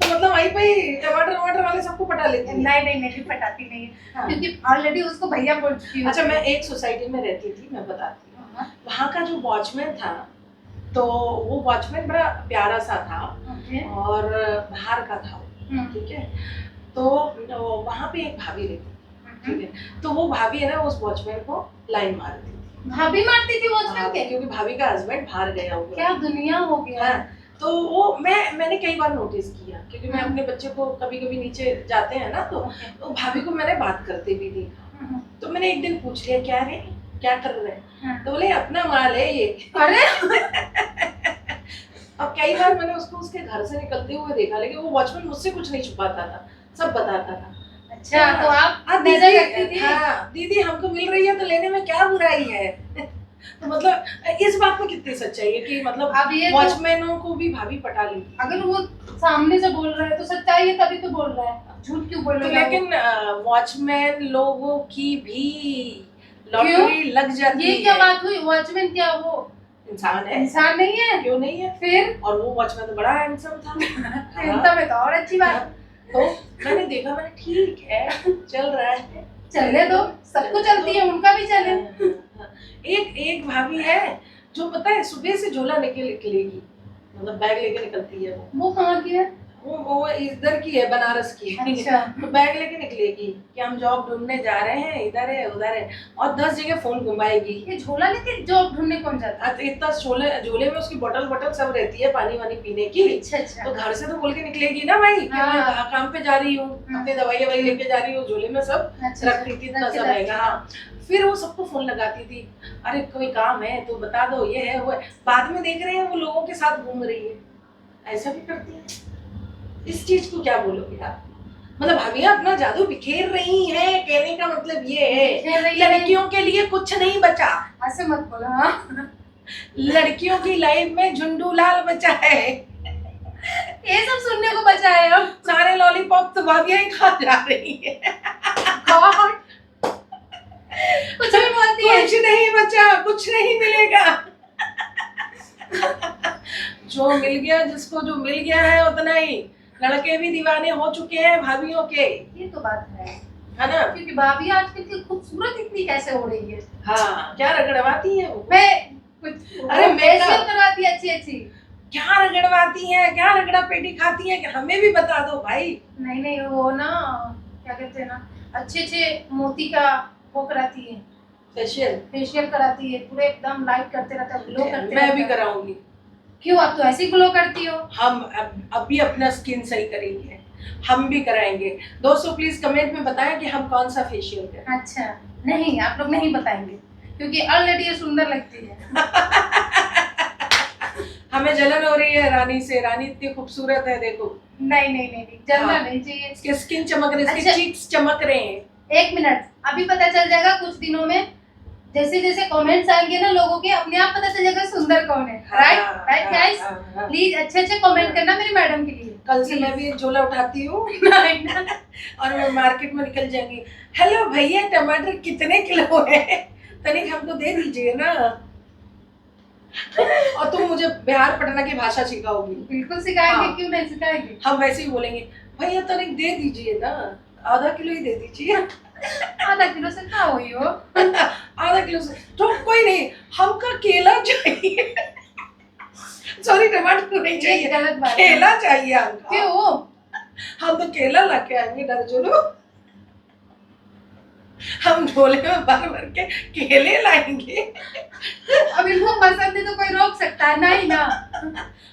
B: तो मतलब वहीं पे ही टमाटर वाले सबको पटा लेती हैं।
A: नहीं, पटाती नहीं है,
B: हाँ।
A: क्योंकि ऑलरेडी उसको भैया बोल चुकी हूँ।
B: अच्छा, मैं एक सोसाइटी में रहती थी, मैं बताती हूँ।
A: हाँ,
B: वहाँ का जो वॉचमैन था, तो वो वॉचमैन बड़ा प्यारा सा था
A: ओके।
B: और बाहर का था, ठीक है। तो वहाँ पे एक भाभी रहती थी, ठीक है। तो वो भाभी है ना, उस वॉचमैन को लाइन मारती थी।
A: भाभी मारती थी वॉचमैन के?
B: क्योंकि भाभी का हस्बैंड बाहर गया हुआ
A: क्या दुनिया हो गया है।
B: तो वो मैंने कई बार नोटिस किया, क्योंकि मैं अपने बच्चे को कभी नीचे जाते हैं ना, तो भाभी को मैंने बात करते भी देखा। तो मैंने एक दिन पूछ लिया, क्या कर रहे हैं? तो बोले अपना माल है ये।
A: अरे
B: अब कई बार मैंने उसको उसके घर से निकलते हुए देखा, लेकिन वो वॉचमैन मुझसे कुछ नहीं छुपाता था, सब बताता था।
A: अच्छा, तो आप
B: दीदी,
A: नजर रखती थी?
B: हाँ, दीदी हमको मिल रही है तो लेने में क्या बुराई है। तो मतलब इस बात में कितनी सच्चाई है कि मतलब
A: अब ये तो-
B: वॉचमैनों को भी भाभी पटा लेती।
A: अगर वो सामने से बोल रहा है तो सच्चाई है, तभी तो बोल रहा है, झूठ क्यों बोल
B: तो
A: रहा है?
B: लेकिन वॉचमैन लोगों की भी लॉटरी लग जाती है।
A: ये क्या बात हुई? वॉचमैन क्या वो
B: इंसान है?
A: इंसान नहीं है?
B: क्यों नहीं है?
A: फिर
B: और वो वॉचमैन तो बड़ा हैंडसम था।
A: चिंता में तो और अच्छी बात।
B: तो मैंने देखा, मैंने ठीक है, चल रहा है,
A: चलने दो, सबको चलती है, उनका भी चले।
B: एक भाभी है जो पता है सुबह से झोला लेके निकलेगी, मतलब बैग लेके निकलती है।
A: वो कहाँ की है?
B: वो इधर की है, बनारस की है।
A: अच्छा।
B: तो बैग लेके निकलेगी कि हम जॉब ढूंढने जा रहे हैं, इधर है उधर है, और 10 जगह फोन घुमाएगी।
A: ये झोला लेके जॉब ढूंढने कौन जाता है?
B: इतना झोले में उसकी बोतल सब रहती है, पानी वानी पीने की।
A: अच्छा।
B: तो घर से तो बोल के निकलेगी ना भाई कि
A: हाँ।
B: मैं काम पे जा रही हूँ, अपनी दवाई लेके जा रही हूँ, झोले में सब
A: अच्छा,
B: रखती थी, इतना सब रहेगा। हाँ, फिर वो सबको फोन लगाती थी, अरे कोई काम है तो बता दो, ये है वो है। बाद में देख रहे हैं वो लोगों के साथ घूम रही है, ऐसा भी करती है। इस चीज को क्या बोलोगे आप? मतलब भाभियां अपना जादू बिखेर रही हैं, कहने का मतलब ये है लड़कियों के लिए कुछ नहीं बचा।
A: ऐसे मत बोलो। हाँ,
B: लड़कियों की लाइफ में झुंडूलाल बचा है।
A: ये सब सुनने को बचा है अब।
B: सारे लॉलीपॉप तो भाभियां ही खा जा रही है।
A: God, कुछ भी बोलती है।
B: कुछ नहीं बचा, कुछ नहीं मिलेगा। जो मिल गया, जिसको जो मिल गया है उतना ही। लड़के भी दीवाने हो चुके हैं भाभियों के,
A: ये तो बात है
B: ना।
A: क्योंकि भाभी आजकल की खूबसूरत इतनी कैसे हो रही है।
B: हाँ, क्या रगड़वाती है वो?
A: मैं कुछ
B: अरे
A: फेशियल करवाती है अच्छी।
B: क्या रगड़वाती है, क्या रगड़ा पेटी खाती है, हमें भी बता दो भाई।
A: नहीं, वो ना क्या कहते हैं ना, अच्छे मोती का वो कराती है, फेशियल कराती है, पूरे एकदम लाइट करते रहता है, ग्लो करते
B: मैं भी
A: रहता है।
B: कराऊंगी।
A: क्यों, आप तो ऐसे ही ग्लो करती हो।
B: हम अभी अपना स्किन सही करेंगे, हम भी कराएंगे। दोस्तों प्लीज कमेंट में बताएं कि हम कौन सा फेशियल करें।
A: अच्छा, नहीं आप लोग नहीं बताएंगे क्योंकि ऑलरेडी ये सुंदर लगती है।
B: हमें जलन हो रही है रानी से, रानी इतनी खूबसूरत है देखो।
A: नहीं नहीं नहीं नहीं, जलना
B: हाँ।
A: नहीं चाहिए।
B: इसके स्किन चमक रहे, इसके
A: अच्छा।
B: चीक्स चमक रहे हैं।
A: 1 मिनट, अभी पता चल जाएगा कुछ दिनों में, जैसे जैसे कमेंट्स आएंगे ना लोगों के, अपने आप पता चल जाएगा सुंदर कौन है। राइट राइट गाइस, प्लीज अच्छे अच्छे कमेंट करना मेरी मैडम के लिए।
B: कल से मैं भी एक झोला उठाती हूँ
A: नहीं
B: और मैं मार्केट में निकल जाएंगी, हेलो भैया टमाटर कितने किलो है, तनिक हमको दे दीजिए ना। और तुम मुझे बिहार पटना की भाषा सिखाओगी।
A: बिल्कुल सिखाएंगे,
B: हाँ।
A: क्यों नहीं सिखाएंगे।
B: हम वैसे ही बोलेंगे, भैया तनिक दे दीजिए ना, आधा किलो ही दे दीजिए।
A: आधा किलो से क्या हुई हो।
B: आधा किलो से तो कोई नहीं, हमका केला चाहिए। सॉरी, टमाटर नहीं
A: ये
B: चाहिए,
A: गलत बात है।
B: केला चाहिए हमका।
A: क्यों।
B: हम तो केला ला के आएंगे दर्जनों, हम झोले में भर भर के केले लाएंगे।
A: अब इनको पसंद है तो कोई रोक सकता है नहीं ना।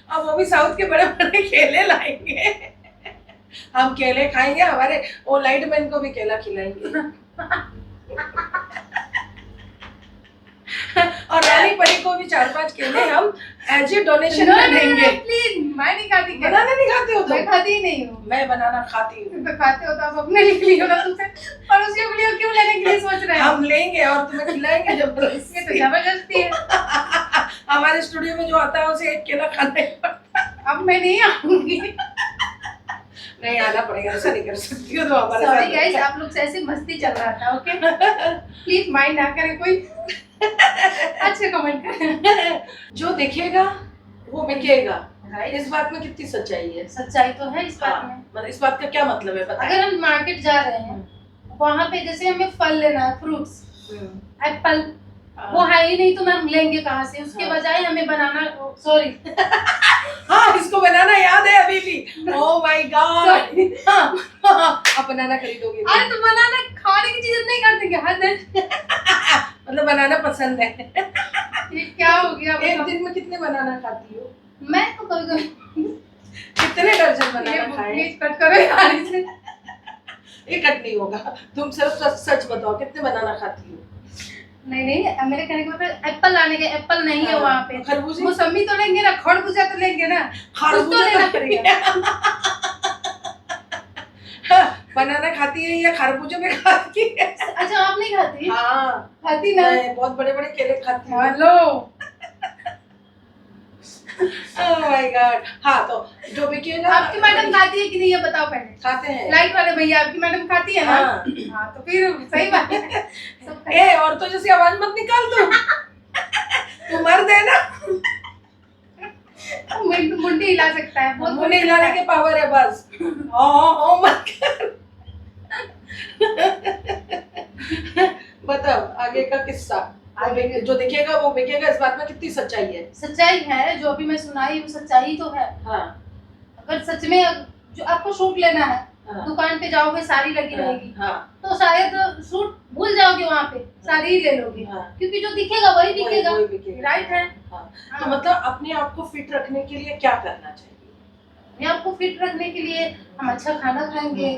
B: अब वो भी साउथ के बड़े बड़े केले लाएंगे, हम केले खाएंगे, हमारे वो लाइट मैन को भी केला खिलाएंगे। और रानी परी को भी 4-5 केले हम एज ए डोनेशन में देंगे।
A: प्लीज, मैं नहीं खाती केला।
B: बनाना नहीं खाते हो तो?
A: मैं खाती ही नहीं हूँ।
B: मैं बनाना खाती हूँ।
A: तुम तो खाते हो तो आप अपने लिए लियो ना, तुमसे पड़ोसियों के लिए क्यों लेने के लिए सोच रहे हो।
B: हम लेंगे और तुम्हें खिलाएंगे
A: ये तो
B: जबरदस्ती।
A: जबरदस्ती है।
B: हमारे स्टूडियो में जो आता है उसे एक केला खाना ही पड़ता है।
A: अब मैं नहीं आऊंगी।
B: नहीं आना पड़ेगा, ऐसा नहीं कर सकती हो तो हमारे
A: सॉरी
B: साथ।
A: गाइस, आप लोग से ऐसे मस्ती चल रहा था। ओके प्लीज माइंड ना करें कोई। अच्छे कमेंट करें।
B: जो दिखेगा वो बिकेगा।
A: राइट,
B: इस बात में कितनी सच्चाई है?
A: सच्चाई तो है इस बात में।
B: मतलब इस बात का क्या मतलब है बताएं?
A: अगर हम मार्केट जा रहे हैं, वहाँ पे जैसे हमें फल लेना है, फ्रूट्स, एप्पल, वो है ही नहीं तो हम लेंगे कहाँ से। उसके
B: हाँ।
A: बजाय हमें बनाना, सॉरी
B: हाँ, इसको बनाना याद है अभी भी। Oh my God. आप बनाना खरीदोगे?
A: अरे तो बनाना खाने की चीज नहीं कर देंगे। हद है।
B: मतलब बनाना पसंद है।
A: ये क्या हो गया।
B: एक
A: बताओ।
B: दिन में कितने बनाना खाती हो?
A: मैं तो कभी कभी
B: कितने दर्जन बनाना खाए?
A: प्लीज कट करो यार इसे।
B: ये कट नहीं होगा, तुम सिर्फ सच बताओ, कितने बनाना खाती हो?
A: नहीं नहीं, मेरे कहने का मतलब एप्पल लाने के, एप्पल नहीं है वहाँ पे।
B: खरबूजे?
A: मौसमी तो लेंगे ना, खरबूजा तो लेंगे ना, कुछ तो
B: खरबूजा
A: लेना
B: तो
A: पड़ेगा।
B: बनाना खाती है या खरबूजे में खाती है?
A: अच्छा आप नहीं खाती?
B: हाँ,
A: खाती ना।
B: मैं बहुत बड़े बड़े केले खाती हूँ।
A: हेलो।
B: Oh my God. हाँ, तो जो बिकेगा।
A: आपकी मैडम खाती है कि नहीं ये बताओ पहले।
B: खाते हैं।
A: लाइट वाले भैया, आपकी मैडम खाती है ना?
B: हाँ।
A: हाँ तो फिर सही बात है। सब खाते
B: ए, और तो जैसे आवाज मत निकाल दो। तू मर्द है ना?
A: हैं। मुंडी हिला सकता है, बहुत
B: मुंह हिलाने के पावर है बस। ओ मत कर। बताओ आगे का किस्सा।
A: आगे
B: जो दिखेगा वो बिकेगा, इस बात में कितनी सच्चाई है?
A: सच्चाई है, जो अभी मैं सुनाई वो सच्चाई तो है।
B: हाँ,
A: अगर सच में जो आपको सूट लेना है,
B: हाँ,
A: दुकान पे जाओगे साड़ी लगी रहेगी,
B: हाँ,
A: तो शायद सूट भूल जाओगे, वहाँ पे साड़ी ही ले लोगे,
B: हाँ।
A: क्योंकि जो दिखेगा वही दिखेगा।
B: वही बिकेगा।
A: राइट है।
B: हाँ।
A: हाँ।
B: तो मतलब अपने आप को फिट रखने के लिए क्या करना चाहिए?
A: अपने आप को फिट रखने के लिए हम अच्छा खाना खाएंगे,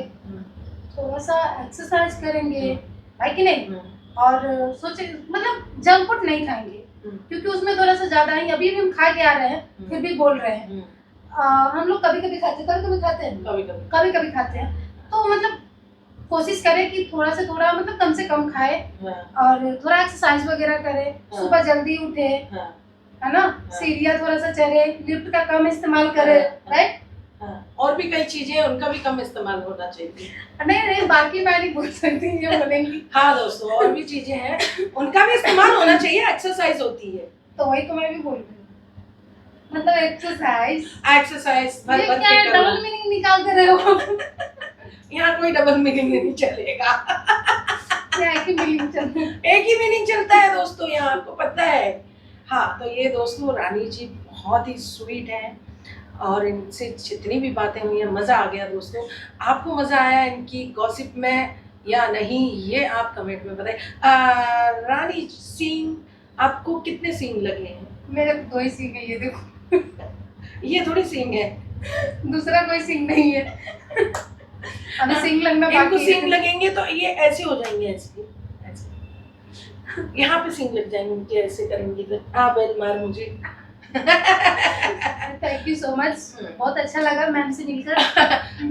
A: थोड़ा सा एक्सरसाइज करेंगे, है कि नहीं, और सोचे मतलब जंक फूड नहीं खाएंगे, क्योंकि उसमें थोड़ा सा ज्यादा ही, अभी भी हम खा के आ रहे हैं फिर भी बोल रहे हैं। हम लोग कभी कभी खाते हैं, कभी कभी खाते हैं, तो मतलब कोशिश करें कि थोड़ा से थोड़ा मतलब कम से कम खाए, और थोड़ा एक्सरसाइज वगैरह करें, सुबह जल्दी उठे, है ना, सीढ़ियाँ थोड़ा सा चढ़े, लिफ्ट का कम इस्तेमाल करें। राइट।
B: और भी कई चीजें हैं, उनका भी कम इस्तेमाल होना चाहिए।
A: नहीं बाकी मैं नहीं बोल सकती, ये बोलेंगी।
B: हाँ दोस्तों, और भी चीजें हैं, उनका भी इस्तेमाल होना चाहिए। एक्सरसाइज होती है,
A: तो वही तो मैं भी बोल रही हूँ, मतलब एक्सरसाइज
B: भर
A: ये
B: भर
A: क्या
B: के
A: है,
B: करो।
A: डबल मीनिंग निकालते रहे हो।
B: यहाँ कोई डबल मीनिंग नहीं चलेगा।
A: क्या है कि मीनिंग चल रही है?
B: एक ही मीनिंग चलता है दोस्तों, यहाँ आपको पता है। हाँ, तो ये दोस्तों रानी जी बहुत ही स्वीट है, और इनसे जितनी भी बातें हुई हैं मज़ा आ गया दोस्तों। आपको मज़ा आया इनकी गॉसिप में या नहीं, ये आप कमेंट में बताएं। रानी सींग, आपको कितने सींग लगे हैं?
A: मेरे तो 2 ही सींग है, ये देखो।
B: ये थोड़ी सींग है,
A: दूसरा कोई सींग नहीं है। अभी सींग लगना
B: इनको
A: बाकी
B: सींग
A: है।
B: लगेंगे तो ये ऐसे हो जाएंगे, ऐसे यहाँ पे सींग लग जाएंगे, मुझे ऐसे करेंगे तो। हाँ, बेल मार मुझे।
A: थैंक यू सो मच, बहुत अच्छा लगा मैम से मिलकर।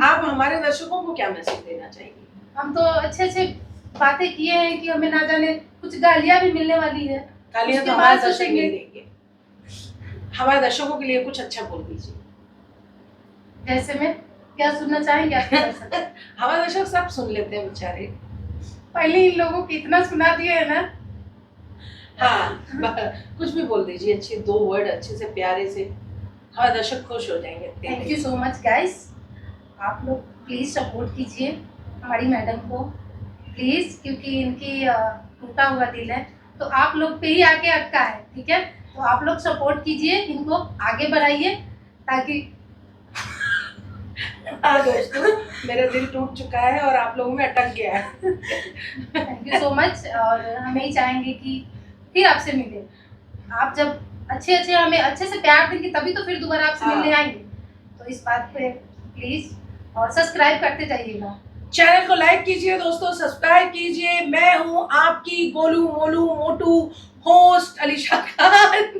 B: आप हमारे दर्शकों को क्या मैसेज देना चाहेंगे?
A: हम तो अच्छे अच्छे बातें किए हैं कि हमें ना जाने कुछ गालियां भी मिलने वाली है।
B: गालियां
A: उसके
B: तो हमारे
A: बाद
B: दर्शक
A: सोचेंगे।
B: नहीं देंगे, हमारे दर्शकों के लिए कुछ अच्छा बोल दीजिए।
A: जैसे में क्या सुनना चाहेंगे आपके दर्शक?
B: हमारे दर्शक सब सुन लेते हैं बेचारे।
A: पहले इन लोगों को इतना सुना दिए है ना।
B: हाँ, कुछ भी बोल दीजिए, अच्छे 2 वर्ड अच्छे से प्यारे से, हमारे दर्शक खुश हो जाएंगे।
A: Thank you so much guys, आप लोग प्लीज सपोर्ट कीजिए हमारी मैडम को प्लीज, क्योंकि इनकी टूटा हुआ दिल है तो आप लोग पे ही आके अटका है, ठीक है? तो आप लोग सपोर्ट कीजिए, इनको आगे बढ़ाइए ताकि
B: हाँ दोस्तों, मेरा दिल टूट चुका है और आप लोगों में अटक गया है।
A: Thank you so much. और हम यही चाहेंगे कि फिर आपसे मिले, आप जब अच्छे अच्छे हमें अच्छे से प्यार देंगे तभी तो फिर दोबारा आपसे
B: हाँ।
A: मिलने आएंगे। तो इस बात पे प्लीज और सब्सक्राइब करते जाइएगा।
B: चैनल को लाइक कीजिए दोस्तों, सब्सक्राइब कीजिए। मैं हूँ आपकी गोलू मोलू मोटू होस्ट अलीशा खान।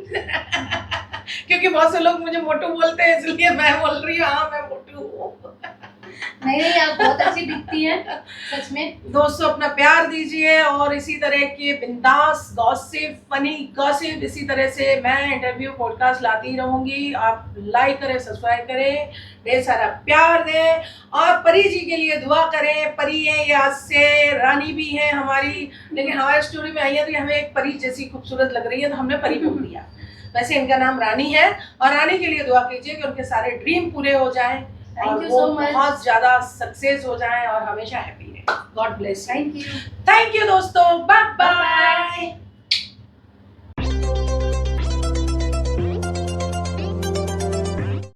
B: क्योंकि बहुत से लोग मुझे मोटू बोलते हैं, इसलिए मैं बोल रही हूँ हाँ मैं मोटू हूँ।
A: नहीं आप बहुत अच्छी दिखती हैं सच में।
B: दोस्तों अपना प्यार दीजिए और इसी तरह के बिंदास गॉसिप, फनी गॉसिप, इसी तरह से मैं इंटरव्यू पॉडकास्ट लाती रहूंगी। आप लाइक करें, सब्सक्राइब करें, ढेर सारा प्यार दें और परी जी के लिए दुआ करें। परी है ये, आज से रानी भी है हमारी, लेकिन हमारे स्टोरी में आई है तो हमें एक परी जैसी खूबसूरत लग रही है तो हमने परी बोल दिया। वैसे इनका नाम रानी है और रानी के लिए दुआ कीजिए कि उनके सारे ड्रीम पूरे हो जाएं
A: Thank
B: और
A: you
B: वो
A: so much.
B: बहुत ज्यादा सक्सेस हो जाएं और हमेशा हैप्पी रहे। God bless.
A: Thank you.
B: Thank you दोस्तों, बाय।